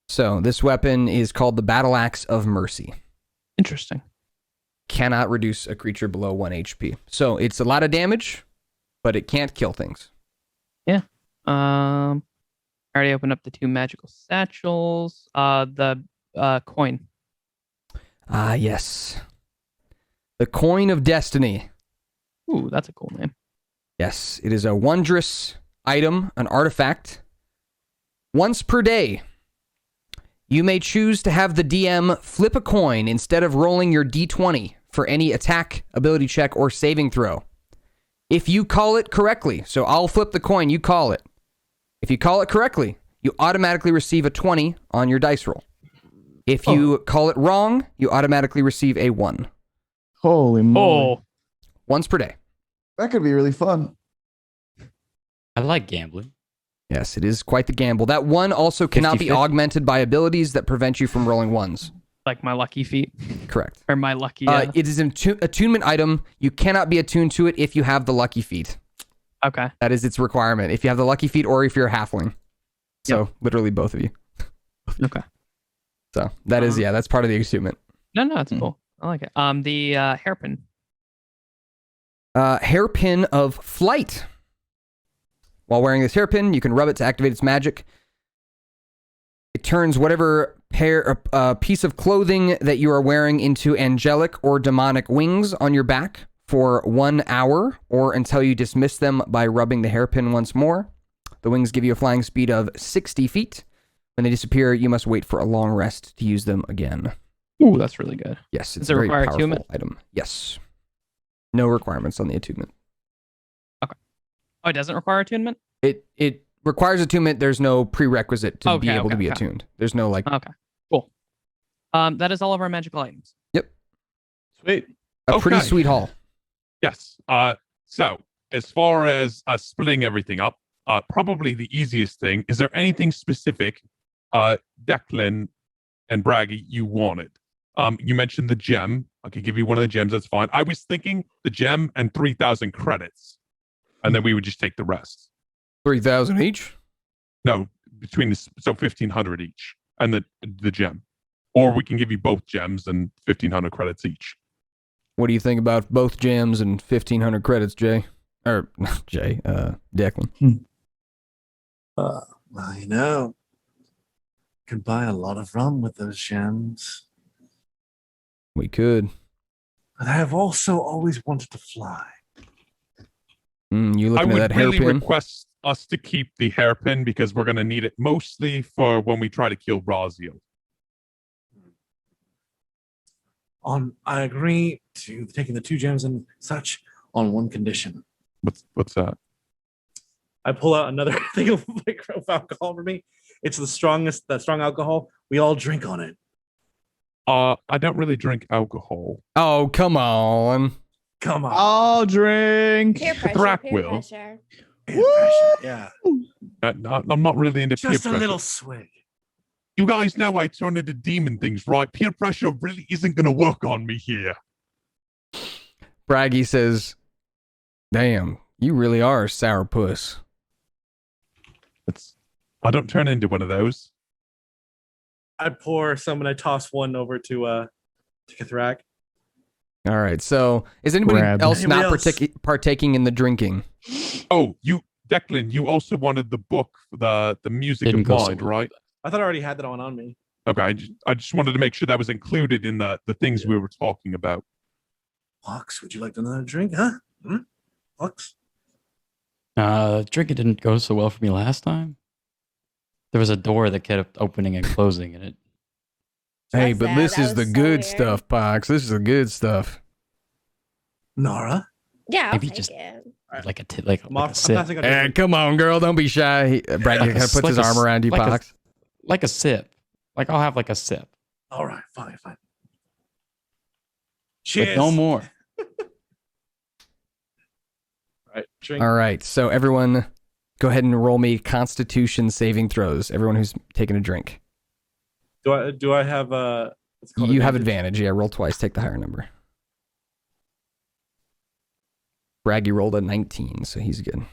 Speaker 3: So this weapon is called the Battle Axe of Mercy.
Speaker 2: Interesting.
Speaker 3: Cannot reduce a creature below 1 HP. So it's a lot of damage, but it can't kill things.
Speaker 2: Yeah. I already opened up the 2 magical satchels. The coin.
Speaker 3: Ah, yes. The Coin of Destiny.
Speaker 2: Ooh, that's a cool name.
Speaker 3: Yes, it is a wondrous item, an artifact. Once per day, you may choose to have the DM flip a coin instead of rolling your d20 for any attack, ability check, or saving throw. If you call it correctly, so I'll flip the coin, you call it. If you call it correctly, you automatically receive a 20 on your dice roll. If you call it wrong, you automatically receive a 1.
Speaker 1: Holy moly.
Speaker 3: Once per day.
Speaker 1: That could be really fun.
Speaker 7: I like gambling.
Speaker 3: Yes, it is quite the gamble. That 1 also cannot be
Speaker 7: 50-50.
Speaker 3: augmented by abilities that prevent you from rolling 1s.
Speaker 2: Like my lucky feet.
Speaker 3: Correct.
Speaker 2: Or my lucky.
Speaker 3: It is an attunement item. You cannot be attuned to it if you have the lucky feet.
Speaker 2: Okay.
Speaker 3: That is its requirement. If you have the lucky feet or if you're a halfling. So literally both of you.
Speaker 2: Okay.
Speaker 3: So that is, that's part of the attunement.
Speaker 2: No, it's cool. I like it. The hairpin.
Speaker 3: Hairpin of Flight. While wearing this hairpin, you can rub it to activate its magic. It turns whatever piece of clothing that you are wearing into angelic or demonic wings on your back for 1 hour, or until you dismiss them by rubbing the hairpin once more. The wings give you a flying speed of 60 feet. When they disappear, you must wait for a long rest to use them again.
Speaker 2: Ooh, that's really good.
Speaker 3: Yes, it's
Speaker 2: Does it
Speaker 3: a very
Speaker 2: require
Speaker 3: powerful
Speaker 2: attunement?
Speaker 3: item. Yes. No requirements on the attunement.
Speaker 2: Oh, it doesn't require attunement?
Speaker 3: It requires attunement. There's no prerequisite to be able to be
Speaker 2: okay.
Speaker 3: attuned. There's no like.
Speaker 2: Okay, cool. That is all of our magical items.
Speaker 3: Yep.
Speaker 6: Sweet.
Speaker 3: A pretty
Speaker 4: Okay.
Speaker 3: sweet haul.
Speaker 4: Yes. So as far as splitting everything up, probably the easiest thing, is there anything specific, Declan and Braggy, you wanted? You mentioned the gem. I could give you one of the gems. That's fine. I was thinking the gem and 3,000 credits, and then we would just take the rest.
Speaker 3: 3,000 each.
Speaker 4: No, between the, so 1,500 each, and the gem, or we can give you both gems and 1,500 credits each.
Speaker 3: What do you think about both gems and 1,500 credits, Jay? Or not Jay, Declan.
Speaker 6: Well, you know, could buy a lot of rum with those gems.
Speaker 3: We could.
Speaker 6: But I have also always wanted to fly.
Speaker 3: You
Speaker 4: I
Speaker 3: looking at
Speaker 4: would
Speaker 3: that
Speaker 4: really
Speaker 3: hairpin?
Speaker 4: request us to keep the hairpin because we're going to need it mostly for when we try to kill Raziel.
Speaker 6: I agree to taking the 2 gems and such on one condition.
Speaker 4: What's that?
Speaker 6: I pull out another thing of alcohol for me. It's that strong alcohol. We all drink on it.
Speaker 4: I don't really drink alcohol.
Speaker 3: Oh, come on.
Speaker 6: Come on.
Speaker 1: I'll drink.
Speaker 5: Peer pressure.
Speaker 4: Thrak
Speaker 5: Peer
Speaker 4: will.
Speaker 5: pressure.
Speaker 6: Peer pressure, yeah.
Speaker 4: I'm not really into peer
Speaker 6: Just a
Speaker 4: pressure.
Speaker 6: little swig.
Speaker 4: You guys know I turn into demon things, right? Peer pressure really isn't going to work on me here.
Speaker 3: Braggy says, damn, you really are a sourpuss.
Speaker 4: I don't turn into one of those.
Speaker 6: I pour some and I toss one over to Kathrak.
Speaker 3: All right, so is anybody
Speaker 1: Grab.
Speaker 3: else
Speaker 6: Anybody
Speaker 3: not
Speaker 6: else?
Speaker 3: partaking in the drinking?
Speaker 4: Oh, Declan, you also wanted the book, the music
Speaker 7: Didn't
Speaker 4: of
Speaker 7: go so
Speaker 4: mind,
Speaker 7: well.
Speaker 4: right?
Speaker 6: I thought I already had that one on me.
Speaker 4: Okay, I just wanted to make sure that was included in the things we were talking about.
Speaker 6: Lux, would you like another drink, huh? Lux?
Speaker 7: Drinking didn't go so well for me last time. There was a door that kept opening and closing, and it.
Speaker 3: Hey,
Speaker 5: That's
Speaker 3: but
Speaker 5: sad.
Speaker 3: this
Speaker 5: That
Speaker 3: is the
Speaker 5: was so
Speaker 3: good
Speaker 5: weird.
Speaker 3: stuff, Pox. This is the good stuff.
Speaker 6: Nara?
Speaker 5: Yeah, I'll
Speaker 7: Maybe
Speaker 5: take
Speaker 7: just-
Speaker 5: it.
Speaker 7: Like a
Speaker 6: I'm
Speaker 7: sip,
Speaker 6: passing on
Speaker 3: Hey,
Speaker 6: drink.
Speaker 3: come on, girl. Don't be shy. Braggy kind of puts his arm around you,
Speaker 7: like a-
Speaker 3: Pox.
Speaker 7: like a sip. Like I'll have like a sip,
Speaker 6: All right, fine.
Speaker 7: but
Speaker 6: Cheers.
Speaker 7: no more.
Speaker 6: All right, drink.
Speaker 3: All right, so everyone go ahead and roll me Constitution saving throws. Everyone who's taking a drink.
Speaker 6: Do I have It's called
Speaker 3: You have advantage. Yeah, roll twice. Take the higher number. Braggy rolled a 19, so he's good.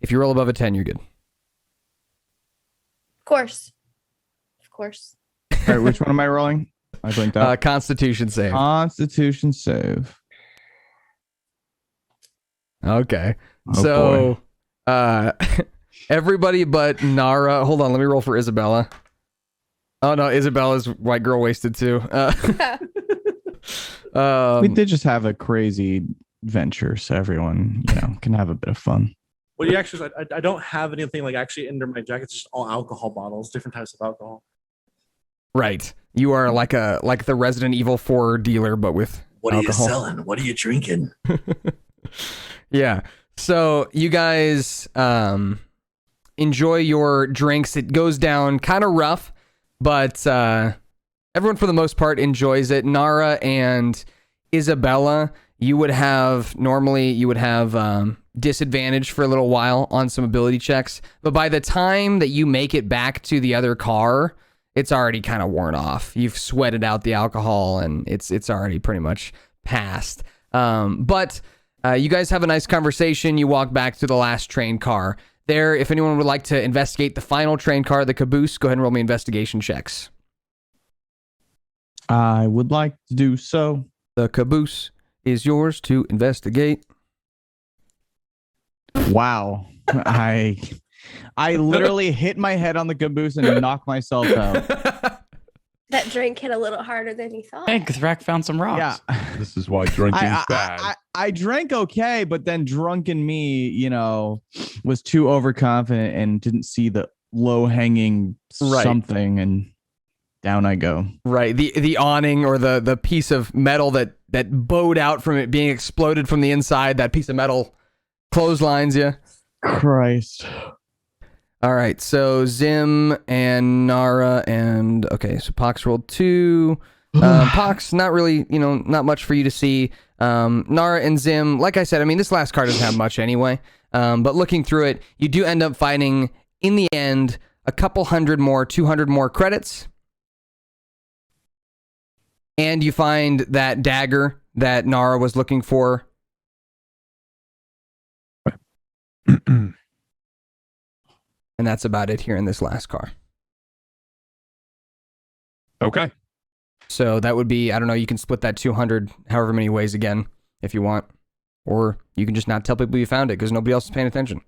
Speaker 3: If you roll above a 10, you're good.
Speaker 5: Of course. Of course.
Speaker 1: All right, which one am I rolling? I blinked out.
Speaker 3: Constitution save.
Speaker 1: Constitution save.
Speaker 3: Okay.
Speaker 1: Oh,
Speaker 3: So, everybody but Nara. Hold on, let me roll for Isabella. Oh no, Isabella's white girl wasted too.
Speaker 1: We did just have a crazy adventure, so everyone, can have a bit of fun.
Speaker 6: Well, you actually, I don't have anything like actually under my jacket. It's just all alcohol bottles, different types of alcohol.
Speaker 3: Right. You are like the Resident Evil 4 dealer, but with
Speaker 6: What
Speaker 3: alcohol.
Speaker 6: are you selling? What are you drinking?
Speaker 3: Yeah. So you guys enjoy your drinks. It goes down kind of rough, but everyone for the most part enjoys it. Nara and Isabella, you would have disadvantage for a little while on some ability checks, but by the time that you make it back to the other car, it's already kind of worn off. You've sweated out the alcohol and it's already pretty much passed. But you guys have a nice conversation. You walk back to the last train car. There, if anyone would like to investigate the final train car, the caboose, go ahead and roll me investigation checks.
Speaker 1: I would like to do so.
Speaker 3: The caboose is yours to investigate.
Speaker 1: Wow. I literally hit my head on the caboose and knocked myself out.
Speaker 5: That drink hit a little harder than you thought.
Speaker 7: Hey, Thrak found some rocks.
Speaker 1: Yeah.
Speaker 4: This is why drinking is bad.
Speaker 1: I drank okay, but then drunken me, was too overconfident and didn't see the low-hanging something, and down I go.
Speaker 3: Right. The awning or the piece of metal that bowed out from it being exploded from the inside, that piece of metal clotheslines you.
Speaker 1: Christ.
Speaker 3: All right, so Zim and Nara and so Pox rolled 2. Pox, not really, not much for you to see. Nara and Zim, like I said, I mean, this last card doesn't have much anyway. But looking through it, you do end up finding, in the end, a couple 200 more credits. And you find that dagger that Nara was looking for. And that's about it here in this last car.
Speaker 4: Okay.
Speaker 3: So that would be, I don't know, you can split that 200 however many ways again if you want. Or you can just not tell people you found it because nobody else is paying attention.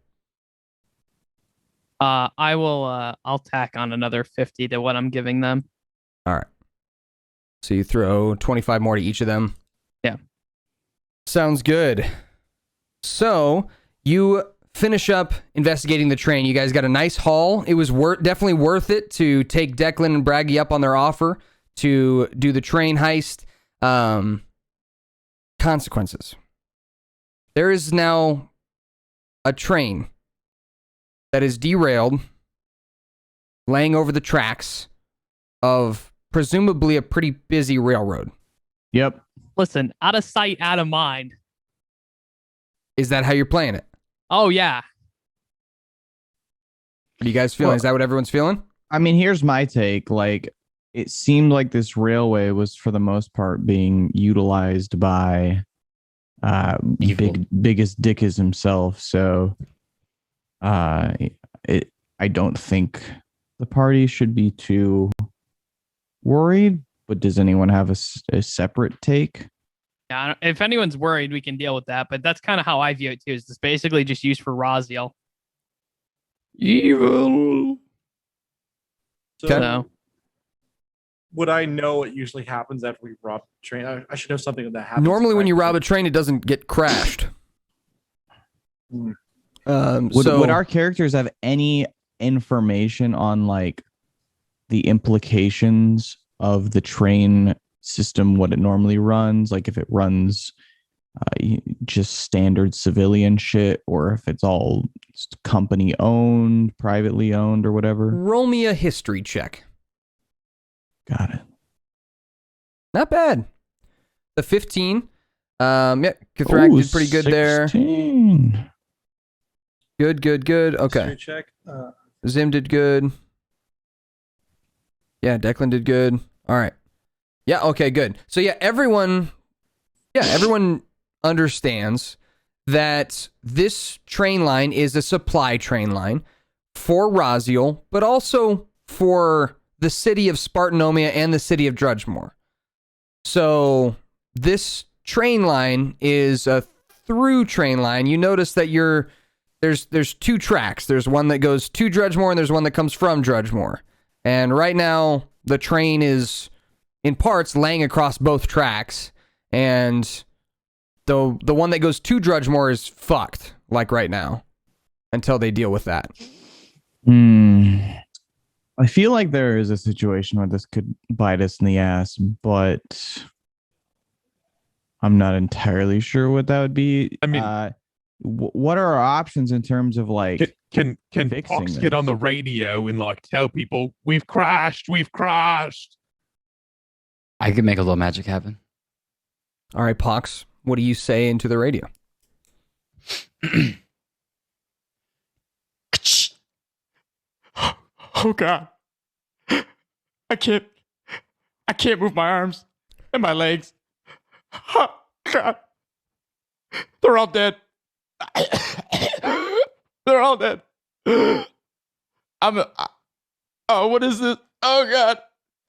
Speaker 2: I'll tack on another 50 to what I'm giving them.
Speaker 3: All right. So you throw 25 more to each of them.
Speaker 2: Yeah.
Speaker 3: Sounds good. So you finish up investigating the train. You guys got a nice haul. It was definitely worth it to take Declan and Braggy up on their offer to do the train heist. Consequences. There is now a train that is derailed, laying over the tracks of presumably a pretty busy railroad.
Speaker 1: Yep.
Speaker 2: Listen, out of sight, out of mind.
Speaker 3: Is that how you're playing it?
Speaker 2: Oh, yeah.
Speaker 3: What are you guys feeling?
Speaker 1: Well,
Speaker 3: Is that what everyone's feeling?
Speaker 1: I mean, here's my take. Like, it seemed like this railway was, for the most part, being utilized by biggest dick is himself. So, I don't think the party should be too worried. But does anyone have a separate take?
Speaker 2: Yeah, if anyone's worried, we can deal with that. But that's kind of how I view it too. Is it's basically just used for Raziel.
Speaker 3: Evil.
Speaker 2: So,
Speaker 6: would I know what usually happens after we rob a train? I should know something that happens.
Speaker 3: Normally, when you rob a train, it doesn't get crashed.
Speaker 1: Would our characters have any information on like the implications of the train system, what it normally runs, like if it runs just standard civilian shit, or if it's all company owned, privately owned, or whatever?
Speaker 3: Roll me a history check.
Speaker 1: Got it.
Speaker 3: Not bad. The 15. Yeah, Kathrak did pretty good
Speaker 1: 16.
Speaker 3: there. Good. Okay.
Speaker 6: History check.
Speaker 3: Zim did good. Yeah, Declan did good. All right. Yeah. Okay. Good. So everyone understands that this train line is a supply train line for Raziel, but also for the city of Spartanomia and the city of Drudgemore. So this train line is a through train line. You notice that there's 2 tracks. There's one that goes to Drudgemore and there's one that comes from Drudgemore. And right now the train is in parts laying across both tracks, and the one that goes to Drudgemore is fucked, like right now, until they deal with that.
Speaker 1: I feel like there is a situation where this could bite us in the ass, but I'm not entirely sure what that would be.
Speaker 4: I mean,
Speaker 1: what are our options in terms of like
Speaker 4: can
Speaker 1: fixing
Speaker 4: Pox
Speaker 1: this?
Speaker 4: get on the radio and like tell people we've crashed?
Speaker 7: I could make a little magic happen.
Speaker 3: All right, Pox, what do you say into the radio?
Speaker 7: Oh God. I can't move my arms and my legs. Oh God. They're all dead. They're all dead. What is this? Oh God.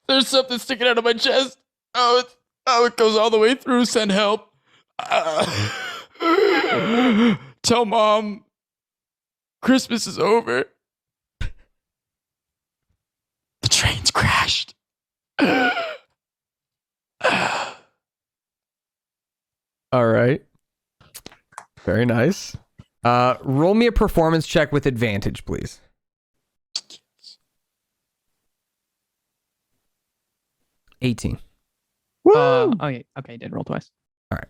Speaker 7: There's something sticking out of my chest. It goes all the way through. Send help. Tell Mom Christmas is over. The train's crashed.
Speaker 3: All right. Very nice. Roll me a performance check with advantage, please. $18.
Speaker 2: Okay, you did roll twice.
Speaker 3: All right.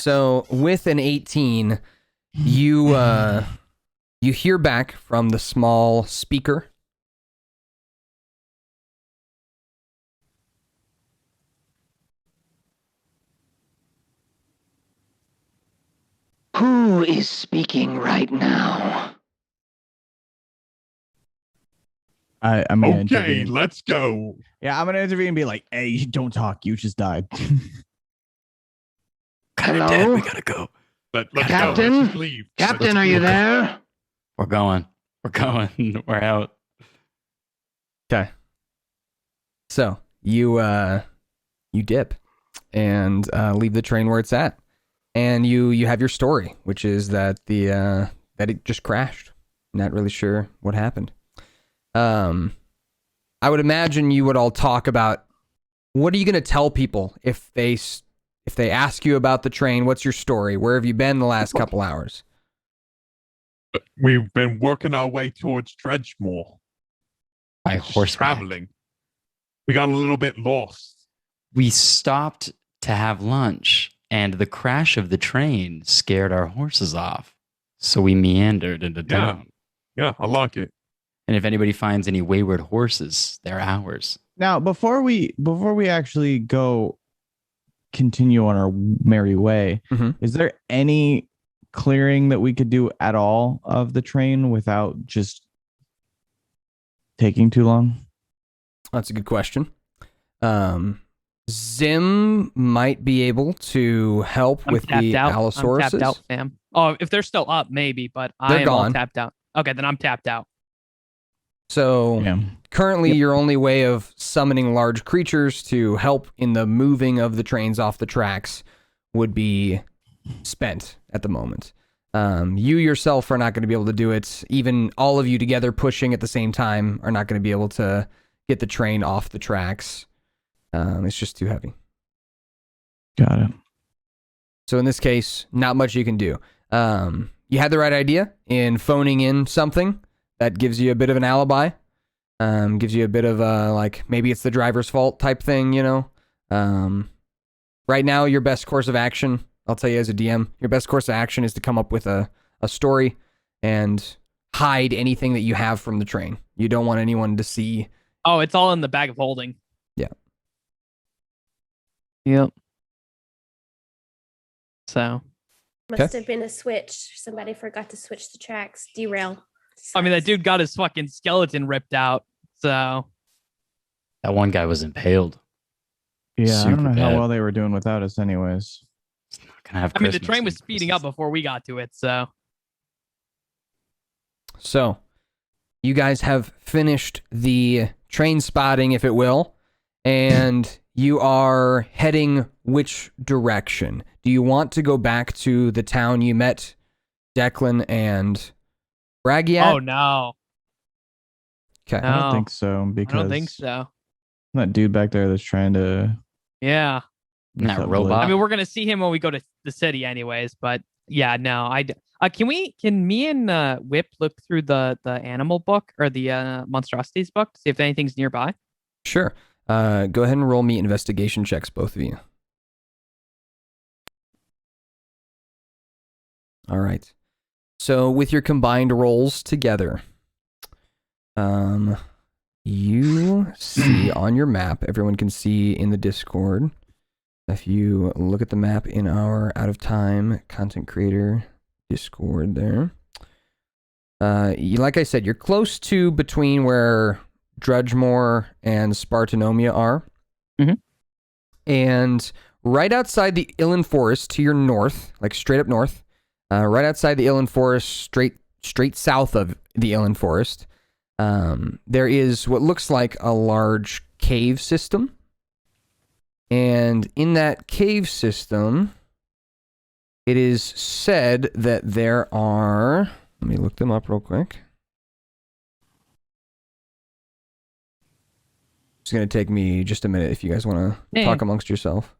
Speaker 3: So with an 18, you hear back from the small speaker.
Speaker 9: Who is speaking right now?
Speaker 1: I'm gonna
Speaker 4: Okay,
Speaker 1: intervene.
Speaker 4: let's go.
Speaker 1: Yeah, I'm gonna intervene and be like, "Hey, don't talk. You just died."
Speaker 9: Hello?
Speaker 7: We gotta go.
Speaker 4: Let's
Speaker 9: Captain?
Speaker 4: go. Let's just leave.
Speaker 9: Captain, are you there?
Speaker 7: We're going. We're out.
Speaker 3: Okay. So you dip and leave the train where it's at, and you have your story, which is that that it just crashed. Not really sure what happened. I would imagine you would all talk about what are you going to tell people if they ask you about the train. What's your story? Where have you been the last couple hours?
Speaker 4: We've been working our way towards Dredgemore.
Speaker 7: By
Speaker 4: Just
Speaker 7: horseback.
Speaker 4: traveling. We got a little bit lost.
Speaker 7: We stopped to have lunch, and the crash of the train scared our horses off. So we meandered into town.
Speaker 4: Yeah, I like it.
Speaker 7: And if anybody finds any wayward horses, they're ours.
Speaker 1: Now, before we actually continue on our merry way, is there any clearing that we could do at all of the train without just taking too long?
Speaker 3: That's a good question. Zim might be able to help with the Allosauruses.
Speaker 2: I'm tapped out, fam. Oh, if they're still up, maybe, but
Speaker 3: They're
Speaker 2: I'm all
Speaker 3: gone.
Speaker 2: tapped out. Okay, then I'm tapped out.
Speaker 3: So currently your only way of summoning large creatures to help in the moving of the trains off the tracks would be spent at the moment. You yourself are not going to be able to do it. Even all of you together pushing at the same time are not going to be able to get the train off the tracks. It's just too heavy.
Speaker 1: Got it.
Speaker 3: So in this case, not much you can do. You had the right idea in phoning in something that gives you a bit of an alibi, gives you a bit of like maybe it's the driver's fault type thing, you know. Right now, your best course of action, I'll tell you as a DM, your best course of action is to come up with a story and hide anything that you have from the train. You don't want anyone to see.
Speaker 2: Oh, it's all in the bag of holding.
Speaker 3: Yeah.
Speaker 2: Yep. So.
Speaker 5: Must have been a switch. Somebody forgot to switch the tracks. Derail.
Speaker 2: I mean, that dude got his fucking skeleton ripped out. So.
Speaker 7: That one guy was impaled.
Speaker 1: Yeah, I don't
Speaker 10: Super
Speaker 1: know how
Speaker 10: bad.
Speaker 1: well they were doing without us, anyways.
Speaker 10: Gonna have
Speaker 2: I mean, the
Speaker 10: Christmas
Speaker 2: train was
Speaker 10: and
Speaker 2: speeding
Speaker 10: Christmas.
Speaker 2: up before we got to it, so
Speaker 3: So, you guys have finished the train spotting, if it will, and you are heading which direction? Do you want to go back to the town you met Declan and Braggy at?
Speaker 2: oh no,
Speaker 3: Okay.
Speaker 1: I don't
Speaker 2: No.
Speaker 1: think so,
Speaker 2: I
Speaker 1: because
Speaker 2: don't think so.
Speaker 1: that dude back there that's trying to
Speaker 2: Yeah,
Speaker 10: And that
Speaker 1: mess up
Speaker 10: robot.
Speaker 2: I mean, we're gonna see him when we go to the city, anyways. But yeah, no, can me and Whip look through the animal book or the monstrosities book to see if anything's nearby?
Speaker 3: Sure. Go ahead and roll me investigation checks, both of you. All right. So with your combined rolls together, you see on your map, everyone can see in the Discord, if you look at the map in our out of time content creator Discord there, like I said, you're close to between where Drudgemore and Spartanomia are.
Speaker 2: Mhm.
Speaker 3: And right outside the Illan Forest to your north, like straight up north, right outside the Illan Forest, straight south of the Illan Forest, there is what looks like a large cave system. And in that cave system, it is said that there are... Let me look them up real quick. It's going to take me just a minute if you guys want to talk amongst yourself.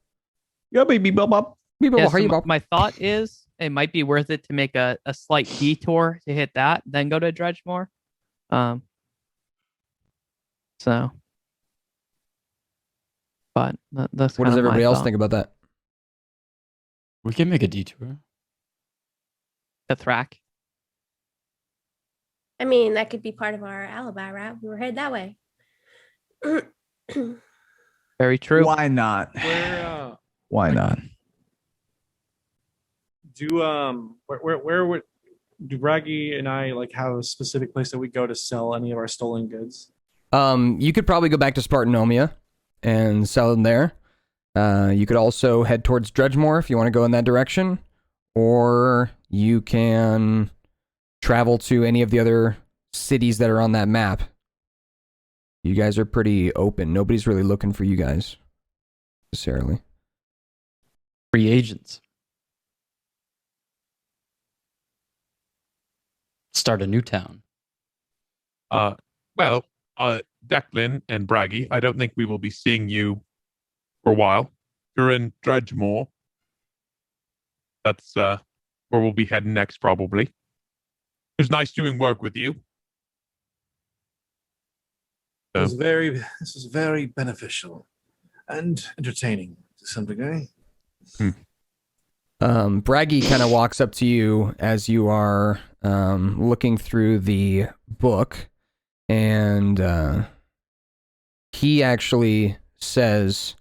Speaker 1: Yeah, baby, bub.
Speaker 2: Yeah,
Speaker 3: How you,
Speaker 2: so
Speaker 3: Bob?
Speaker 2: my thought is it might be worth it to make a slight detour to hit that, then go to Dredgemore. So, but that's
Speaker 3: What
Speaker 2: kind
Speaker 3: does
Speaker 2: of
Speaker 3: everybody
Speaker 2: my
Speaker 3: else
Speaker 2: thought.
Speaker 3: think about that?
Speaker 10: We can make a detour.
Speaker 2: The Thrack.
Speaker 5: I mean, that could be part of our alibi, right? We were headed that way.
Speaker 2: Very true.
Speaker 1: Why not?
Speaker 6: Where
Speaker 1: Why not?
Speaker 6: where would do Braggy and I like have a specific place that we go to sell any of our stolen goods?
Speaker 3: You could probably go back to Spartanomia and sell them there. You could also head towards Dredgemore if you want to go in that direction. Or you can travel to any of the other cities that are on that map. You guys are pretty open. Nobody's really looking for you guys, necessarily.
Speaker 10: Free agents. Start a new town.
Speaker 4: Well, Declan and Braggy, I don't think we will be seeing you for a while. You're in Dredgemore. That's where we'll be heading next, probably. It was nice doing work with you.
Speaker 6: This was very beneficial and entertaining to some degree.
Speaker 3: Braggy kind of walks up to you as you are looking through the book, and he actually says,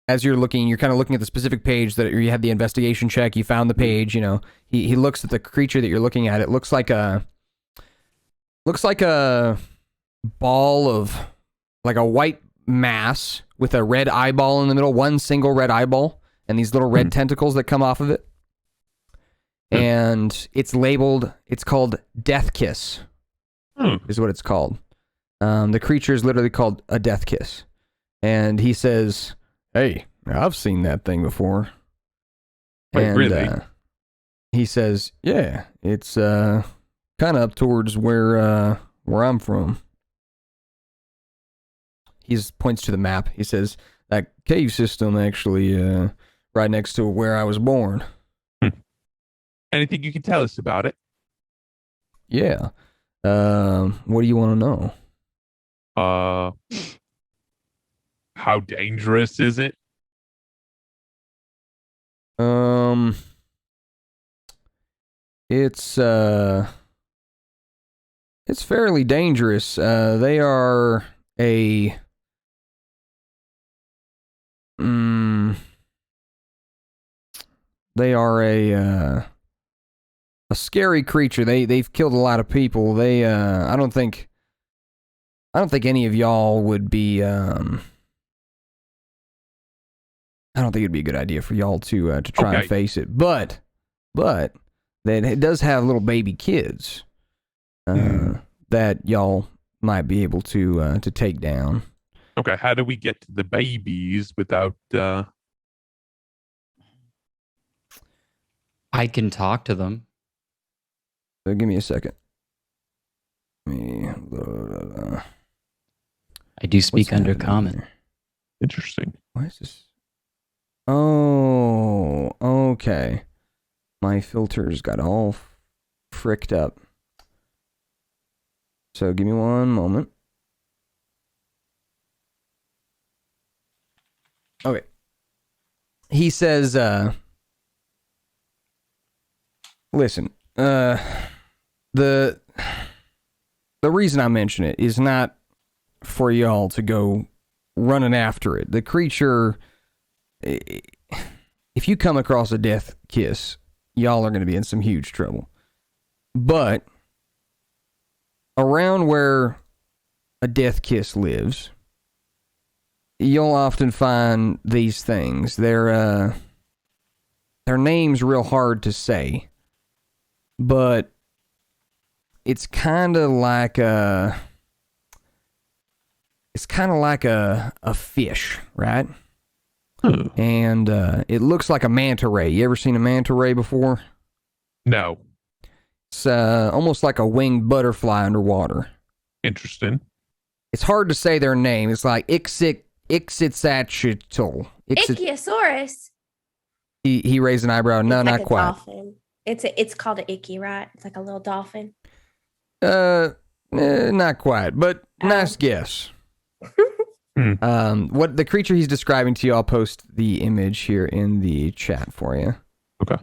Speaker 3: as you're looking, you're kind of looking at the specific page that you had the investigation check, you found the page, you know, he looks at the creature that you're looking at. It looks like a ball of, like a white mass with a red eyeball in the middle, one single red eyeball, and these little red tentacles that come off of it. And it's called Death Kiss, is what it's called. The creature is literally called a Death Kiss. And he says, "Hey, I've seen that thing before."
Speaker 4: Wait,
Speaker 3: and
Speaker 4: really?
Speaker 3: He says, "Yeah, it's kind of up towards where I'm from." He points to the map. He says, "That cave system actually right next to where I was born."
Speaker 4: Anything you can tell us about it?
Speaker 3: Yeah. What do you want to know?
Speaker 4: How dangerous is it?
Speaker 3: It's fairly dangerous. They are a a scary creature. They've killed a lot of people. I don't think any of y'all would be I don't think it'd be a good idea for y'all to try
Speaker 4: Okay.
Speaker 3: and face it. But that it does have little baby kids that y'all might be able to take down.
Speaker 4: Okay, how do we get to the babies without
Speaker 10: I can talk to them.
Speaker 3: So give me a second.
Speaker 10: I do speak under common.
Speaker 4: Interesting.
Speaker 3: Why is this? Oh, okay. My filters got all fricked up. So give me one moment. Okay. He says, listen, the reason I mention it is not for y'all to go running after it. The creature, if you come across a death kiss, y'all are going to be in some huge trouble. But around where a death kiss lives, you'll often find these things. Their name's real hard to say, but it's kind of like a fish, right? And it looks like a manta ray. You ever seen a manta ray before?
Speaker 4: No.
Speaker 3: It's almost like a winged butterfly underwater.
Speaker 4: Interesting.
Speaker 3: It's hard to say their name. It's like Ixitsatchitl.
Speaker 5: Ichthyosaurus.
Speaker 3: He raised an eyebrow. No,
Speaker 5: It's like
Speaker 3: not
Speaker 5: a
Speaker 3: quite.
Speaker 5: Dolphin. It's called an icky, right? It's like a little dolphin.
Speaker 3: Not quite, but nice guess. What the creature he's describing to you, I'll post the image here in the chat for you.
Speaker 4: Okay.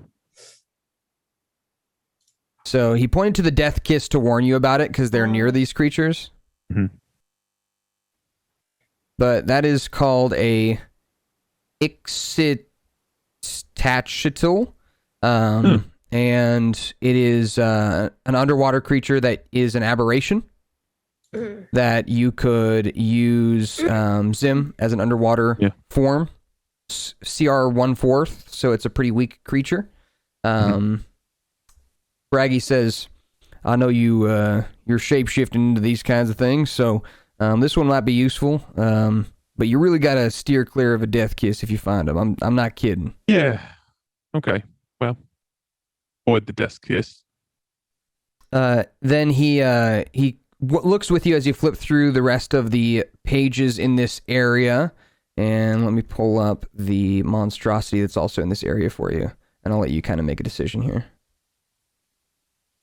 Speaker 3: So he pointed to the death kiss to warn you about it because they're near these creatures.
Speaker 4: Mm-hmm.
Speaker 3: But that is called a Ixitsatchitl. And it is an underwater creature that is an aberration that you could use Zim as an underwater form. CR 1/4, so it's a pretty weak creature. Braggy says, I know you're shape-shifting into these kinds of things, so this one might be useful, but you really got to steer clear of a death kiss if you find them. I'm not kidding.
Speaker 4: Yeah. Okay. Well, avoid the death kiss.
Speaker 3: Then he looks with you as you flip through the rest of the pages in this area, and let me pull up the monstrosity that's also in this area for you, and I'll let you kind of make a decision here.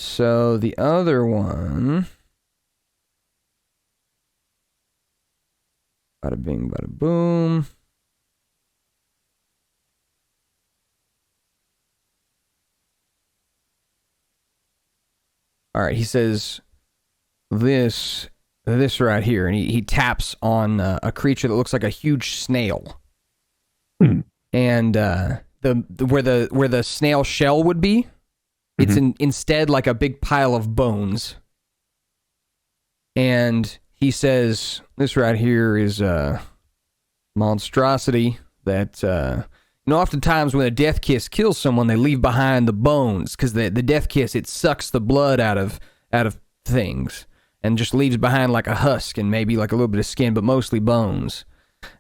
Speaker 3: So the other one, bada bing, bada boom. All right, he says this right here, and he taps on a creature that looks like a huge snail. And where the snail shell would be, it's instead like a big pile of bones. And he says this right here is a monstrosity that oftentimes when a death kiss kills someone, they leave behind the bones because the death kiss, it sucks the blood out of things and just leaves behind like a husk and maybe like a little bit of skin, but mostly bones.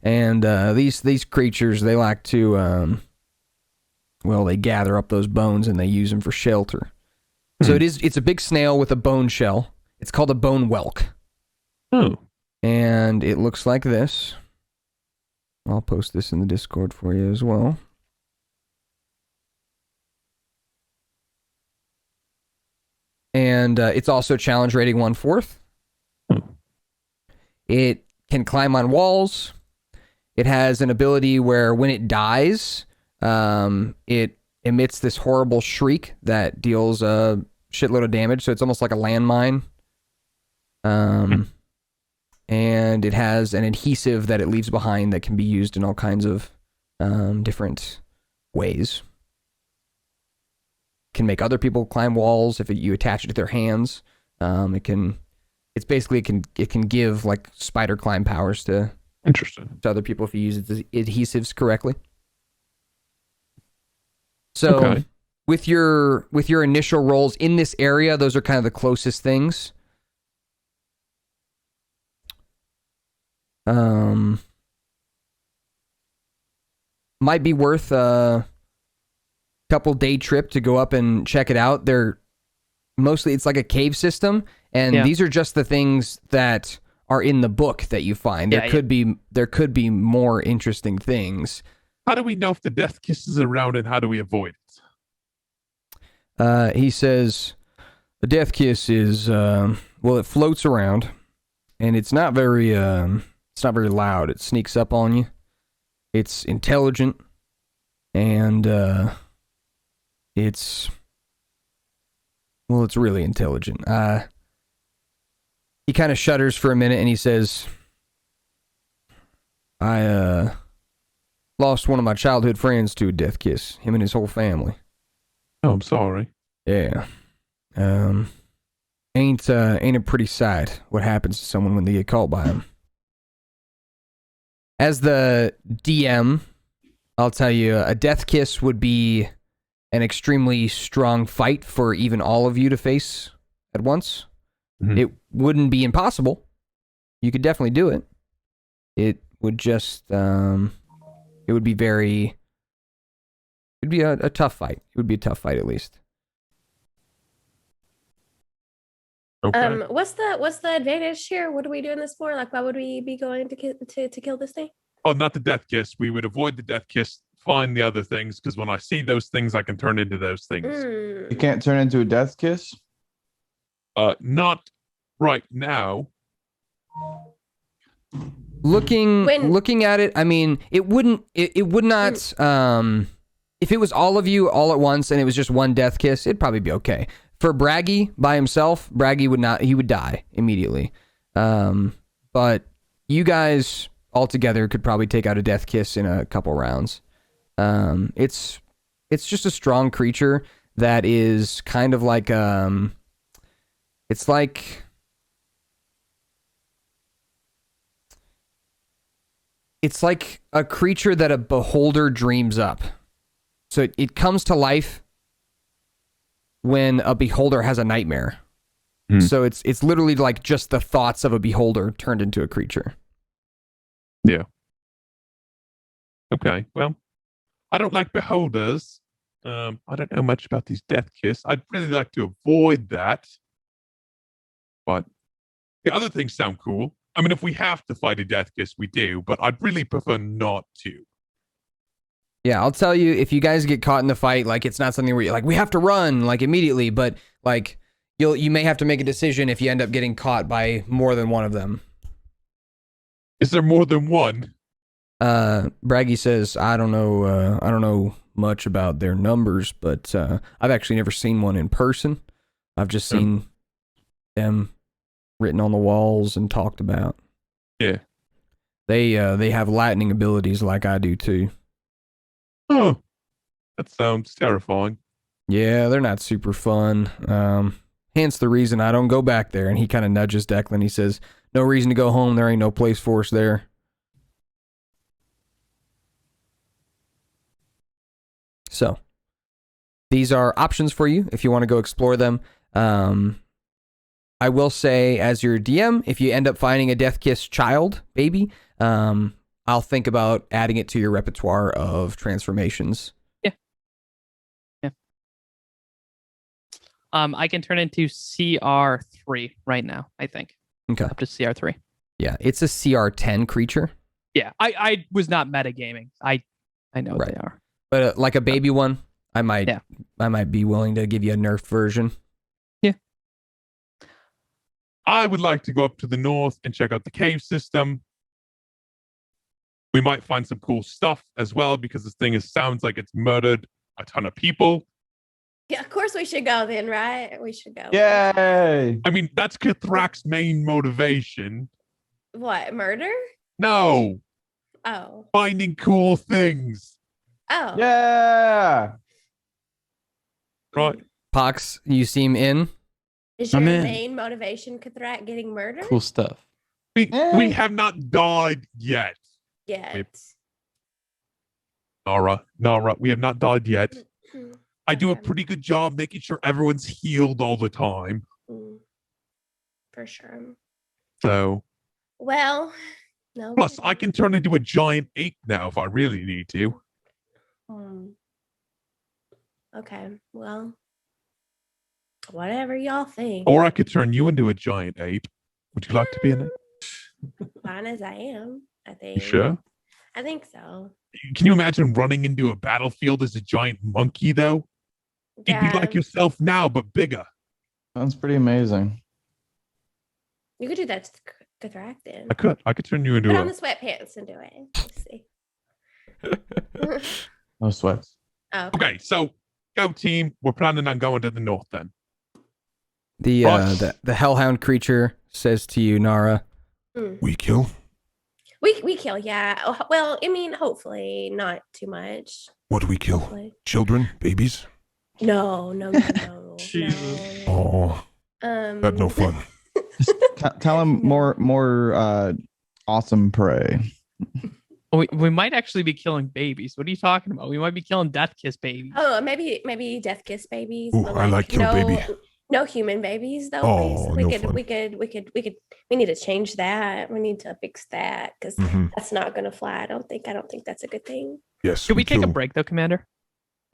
Speaker 3: And these creatures, they like to they gather up those bones and they use them for shelter. So it's a big snail with a bone shell. It's called a bone whelk. And it looks like this. I'll post this in the Discord for you as well. And it's also challenge rating 1/4. It can climb on walls. It has an ability where when it dies, it emits this horrible shriek that deals a shitload of damage. So it's almost like a landmine. And it has an adhesive that it leaves behind that can be used in all kinds of different ways. Can make other people climb walls if you attach it to their hands. It can give like spider climb powers to
Speaker 4: Interesting.
Speaker 3: to other people if you use its adhesives correctly. So
Speaker 4: Okay.
Speaker 3: with your initial rolls in this area, those are kind of the closest things. Might be worth a couple day trip to go up and check it out. They're mostly, it's like a cave system, and these are just the things that are in the book that you find. There could be more interesting things.
Speaker 4: How do we know if the death kiss is around, and how do we avoid
Speaker 3: it? He says the death kiss is it floats around, and it's not very loud. It sneaks up on you. It's intelligent, and it's really intelligent. He kind of shudders for a minute, and he says, I lost one of my childhood friends to a death kiss, him and his whole family.
Speaker 4: Oh, I'm sorry.
Speaker 3: Yeah. Ain't a pretty sight what happens to someone when they get caught by him. As the DM, I'll tell you, a death kiss would be an extremely strong fight for even all of you to face at once. Mm-hmm. It wouldn't be impossible. You could definitely do it. It would just, it would be a tough fight. It would be a tough fight, at least.
Speaker 4: Okay.
Speaker 5: What's the advantage here? What are we doing this for? Like, why would we be going to kill this thing?
Speaker 4: Oh, not the death kiss. We would avoid the death kiss, find the other things, because when I see those things, I can turn into those things.
Speaker 1: You can't turn into a death kiss?
Speaker 4: Not right now.
Speaker 3: Looking at it, I mean, it would not, if it was all of you all at once and it was just one death kiss, it'd probably be okay. For Braggy by himself, Braggy would die immediately. But you guys all together could probably take out a death kiss in a couple rounds. It's just a strong creature that is kind of like, it's like a creature that a beholder dreams up. So it comes to life when a beholder has a nightmare. So it's literally like just the thoughts of a beholder turned into a creature.
Speaker 4: Yeah. Okay. Well, I don't like beholders. I don't know much about these death kiss. I'd really like to avoid that. But the other things sound cool. I mean, if we have to fight a death kiss, we do, but I'd really prefer not to.
Speaker 3: Yeah, I'll tell you, if you guys get caught in the fight, like, it's not something where you're like, we have to run, like, immediately, but, like, you may have to make a decision if you end up getting caught by more than one of them.
Speaker 4: Is there more than one?
Speaker 3: Braggy says, I don't know much about their numbers, but I've actually never seen one in person. I've just seen them written on the walls and talked about.
Speaker 4: Yeah.
Speaker 3: They have lightning abilities like I do too.
Speaker 4: Oh, that sounds terrifying.
Speaker 3: Yeah, they're not super fun. Hence the reason I don't go back there. And he kind of nudges Declan. He says, no reason to go home. There ain't no place for us there. So, these are options for you if you want to go explore them. I will say, as your DM, if you end up finding a Death Kiss child, baby, I'll think about adding it to your repertoire of transformations.
Speaker 2: Yeah. I can turn into CR3 right now, I think.
Speaker 3: Okay.
Speaker 2: Up to CR3.
Speaker 3: Yeah, it's a CR10 creature.
Speaker 2: Yeah, I was not metagaming. I know what they are.
Speaker 3: But like a baby one, I might be willing to give you a nerfed version.
Speaker 2: Yeah.
Speaker 4: I would like to go up to the north and check out the cave system. We might find some cool stuff as well, because this thing sounds like it's murdered a ton of people.
Speaker 5: Yeah, of course we should go then, right? We should go.
Speaker 1: Yay!
Speaker 4: I mean, that's Kithrak's main motivation.
Speaker 5: What, murder?
Speaker 4: No.
Speaker 5: Oh.
Speaker 4: Finding cool things.
Speaker 5: Oh.
Speaker 1: Yeah.
Speaker 4: Right.
Speaker 3: Pox, you seem in.
Speaker 5: Is your main motivation Kithrak getting murdered?
Speaker 10: Cool stuff.
Speaker 4: We have not died yet.
Speaker 5: Yet.
Speaker 4: Nara, we have not died yet. I do a pretty good job making sure everyone's healed all the time.
Speaker 5: For sure.
Speaker 4: So.
Speaker 5: Well, no.
Speaker 4: Plus, I can turn into a giant ape now if I really need to.
Speaker 5: Okay, well, whatever y'all think.
Speaker 4: Or I could turn you into a giant ape. Would you like to be an ape?
Speaker 5: Fine as I am, I think.
Speaker 4: You sure?
Speaker 5: I think so.
Speaker 4: Can you imagine running into a battlefield as a giant monkey, though?
Speaker 5: Yeah.
Speaker 4: You'd be like yourself now, but bigger.
Speaker 1: Sounds pretty amazing.
Speaker 5: You could do that to Thrak then.
Speaker 4: I could turn you into
Speaker 5: Put on the sweatpants and do it. Let's see.
Speaker 1: No sweats.
Speaker 5: Oh,
Speaker 4: okay, so go team. We're planning on going to the north then.
Speaker 3: The hellhound creature says to you, Nara,
Speaker 8: We kill?
Speaker 5: We kill, yeah. Well, I mean, hopefully not too much.
Speaker 8: What do we kill?
Speaker 5: Hopefully.
Speaker 8: Children? Babies?
Speaker 5: No.
Speaker 6: Jesus.
Speaker 8: Oh, had no fun.
Speaker 1: Tell him more awesome prey.
Speaker 2: We might actually be killing babies. What are you talking about? We might be killing death kiss babies.
Speaker 5: Oh, maybe death kiss babies.
Speaker 8: Ooh,
Speaker 5: but
Speaker 8: I like your baby.
Speaker 5: No human babies though.
Speaker 8: Oh,
Speaker 5: we
Speaker 8: no
Speaker 5: could
Speaker 8: fun.
Speaker 5: we need to change that. We need to fix that because that's not gonna fly. I don't think that's a good thing.
Speaker 8: Yes.
Speaker 2: Should we take a break though, Commander?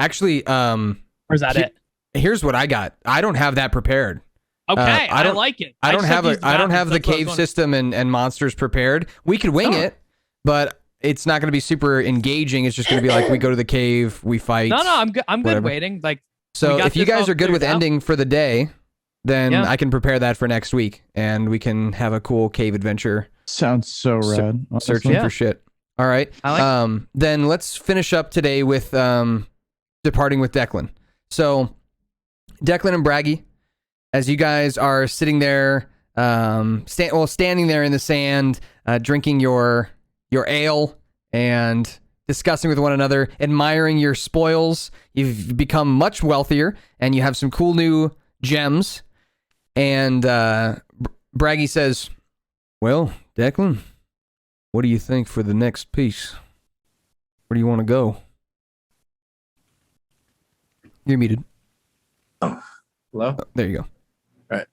Speaker 3: Actually,
Speaker 2: or is that it?
Speaker 3: Here's what I got. I don't have that prepared.
Speaker 2: Okay, I like it.
Speaker 3: I don't have the cave system and monsters prepared. We could wing it, but it's not going to be super engaging. It's just going to be like we go to the cave, we fight.
Speaker 2: No, I'm good. I'm good waiting. Like,
Speaker 3: so if you guys are good with ending for the day, then I can prepare that for next week, and we can have a cool cave adventure.
Speaker 1: Sounds so rad.
Speaker 3: Searching for shit. All right. Then let's finish up today with departing with Declan. So Declan and Braggy, as you guys are sitting there, standing there in the sand, drinking your ale and discussing with one another, admiring your spoils. You've become much wealthier, and you have some cool new gems. And Braggy says, "Well, Declan, what do you think for the next piece? Where do you want to go?" You're muted.
Speaker 6: Oh, hello?
Speaker 3: Oh, there you go.
Speaker 6: Right.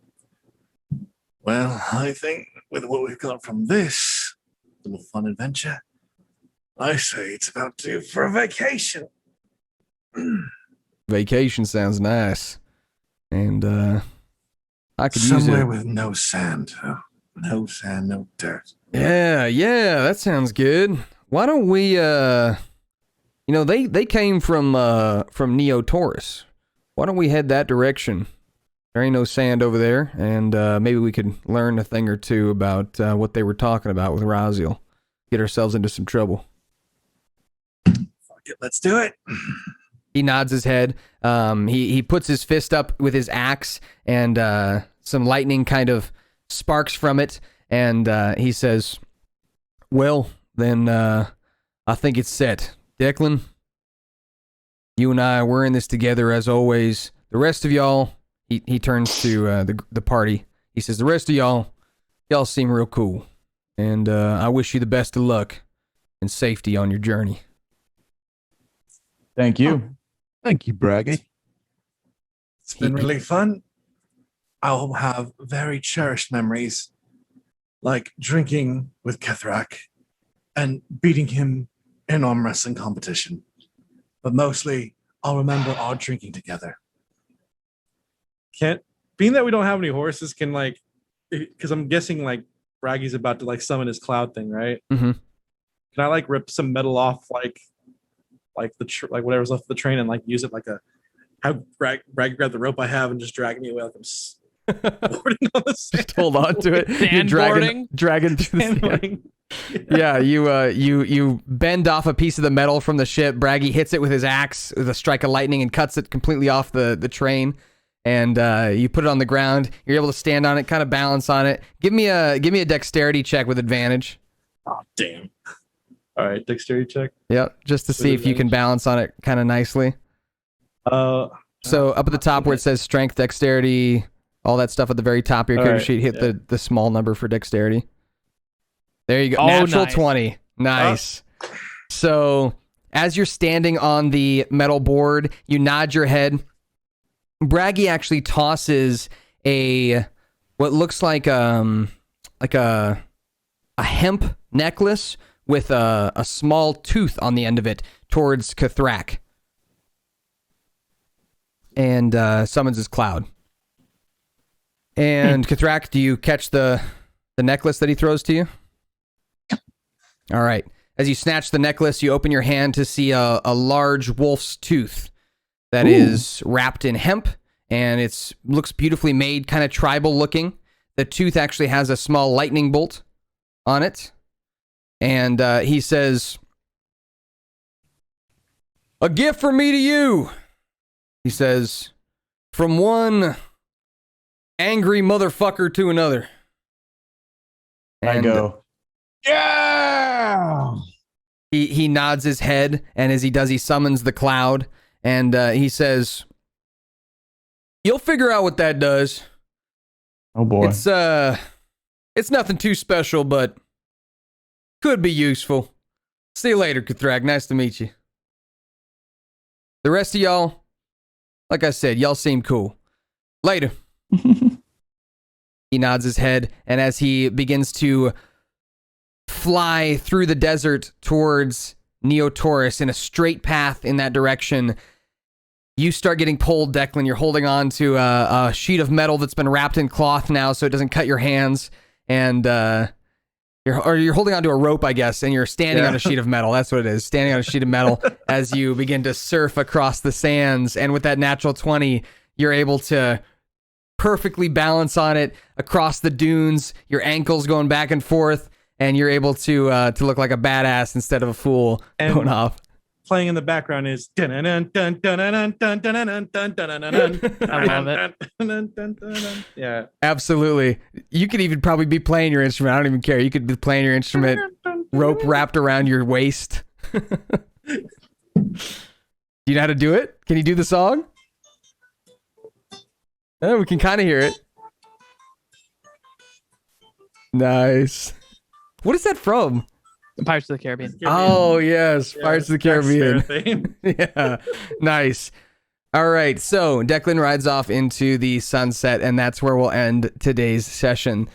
Speaker 6: Well, I think with what we've got from this little fun adventure, I say it's about due for a vacation.
Speaker 3: Vacation sounds nice. And I could
Speaker 6: somewhere
Speaker 3: use it.
Speaker 6: with no sand. Oh, no sand, no dirt.
Speaker 3: Yeah, that sounds good. Why don't we they came from Neo Taurus. Why don't we head that direction? There ain't no sand over there, and maybe we could learn a thing or two about what they were talking about with Raziel. Get ourselves into some trouble.
Speaker 6: Fuck it, let's do it.
Speaker 3: He nods his head. He puts his fist up with his axe, and some lightning kind of sparks from it, and he says, "Well, then I think it's set. Declan, you and I, we're in this together as always. The rest of y'all," he turns to the party. He says, "The rest of y'all seem real cool, and I wish you the best of luck and safety on your journey."
Speaker 1: Thank you.
Speaker 4: Thank you, Braggy.
Speaker 6: It's been really fun. I'll have very cherished memories, like drinking with Kethrak and beating him in an arm wrestling competition. But mostly, I'll remember our drinking together.
Speaker 11: Being that we don't have any horses, because I'm guessing like Braggy's about to like summon his cloud thing, right?
Speaker 3: Mm-hmm.
Speaker 11: Can I like rip some metal off like whatever's left of the train and like use it like have Braggy grab the rope I have and just drag me away like I'm boarding on the sand.
Speaker 3: Just hold on to it. You're dragging through the sand. Yeah, you bend off a piece of the metal from the ship. Braggy hits it with his axe with a strike of lightning and cuts it completely off the train. And you put it on the ground. You're able to stand on it, kind of balance on it. Give me a dexterity check with advantage.
Speaker 11: Oh damn! All right, dexterity check.
Speaker 3: Yep, just to see if you can balance on it kind of nicely. So up at the top where it says strength, dexterity, all that stuff at the very top of your character sheet, hit the small number for dexterity. There you go. Natural 20. Nice. So as you're standing on the metal board, you nod your head. Braggy actually tosses what looks like a hemp necklace with a small tooth on the end of it towards Kathrak, and summons his cloud. And Kathrak, do you catch the necklace that he throws to you? All right. As you snatch the necklace, you open your hand to see a large wolf's tooth that is wrapped in hemp, and it looks beautifully made, kind of tribal looking. The tooth actually has a small lightning bolt on it. And he says, "A gift from me to you." He says, "From one angry motherfucker to another."
Speaker 1: I go,
Speaker 6: Yeah.
Speaker 3: He nods his head, and as he does, he summons the cloud, and he says, "You'll figure out what that does.
Speaker 1: oh boy.
Speaker 3: It's nothing too special, but could be useful. See you later, Kathrak. Nice to meet you. The rest of y'all, like I said, y'all seem cool. Later." He nods his head, and as he begins to fly through the desert towards Neotaurus in a straight path in that direction, you start getting pulled, Declan. You're holding on to a sheet of metal that's been wrapped in cloth now so it doesn't cut your hands, and you're holding onto a rope, I guess, and you're standing on a sheet of metal. That's what it is, standing on a sheet of metal as you begin to surf across the sands. And with that natural 20, you're able to perfectly balance on it across the dunes, your ankles going back and forth, and you're able to look like a badass instead of a fool
Speaker 11: And
Speaker 3: going off.
Speaker 11: Playing in the background is
Speaker 2: I love
Speaker 11: it. Yeah.
Speaker 3: Absolutely. You could even probably be playing your instrument. I don't even care. You could be playing your instrument, rope wrapped around your waist. Do you know how to do it? Can you do the song? Oh, we can kind of hear it. Nice. What is that from?
Speaker 2: Pirates of the Caribbean.
Speaker 3: Oh, yes.
Speaker 11: Yeah,
Speaker 3: Pirates of the
Speaker 11: Jack Sparrow
Speaker 3: Caribbean.
Speaker 11: theme.
Speaker 3: Yeah. Nice. All right. So Declan rides off into the sunset, and that's where we'll end today's session.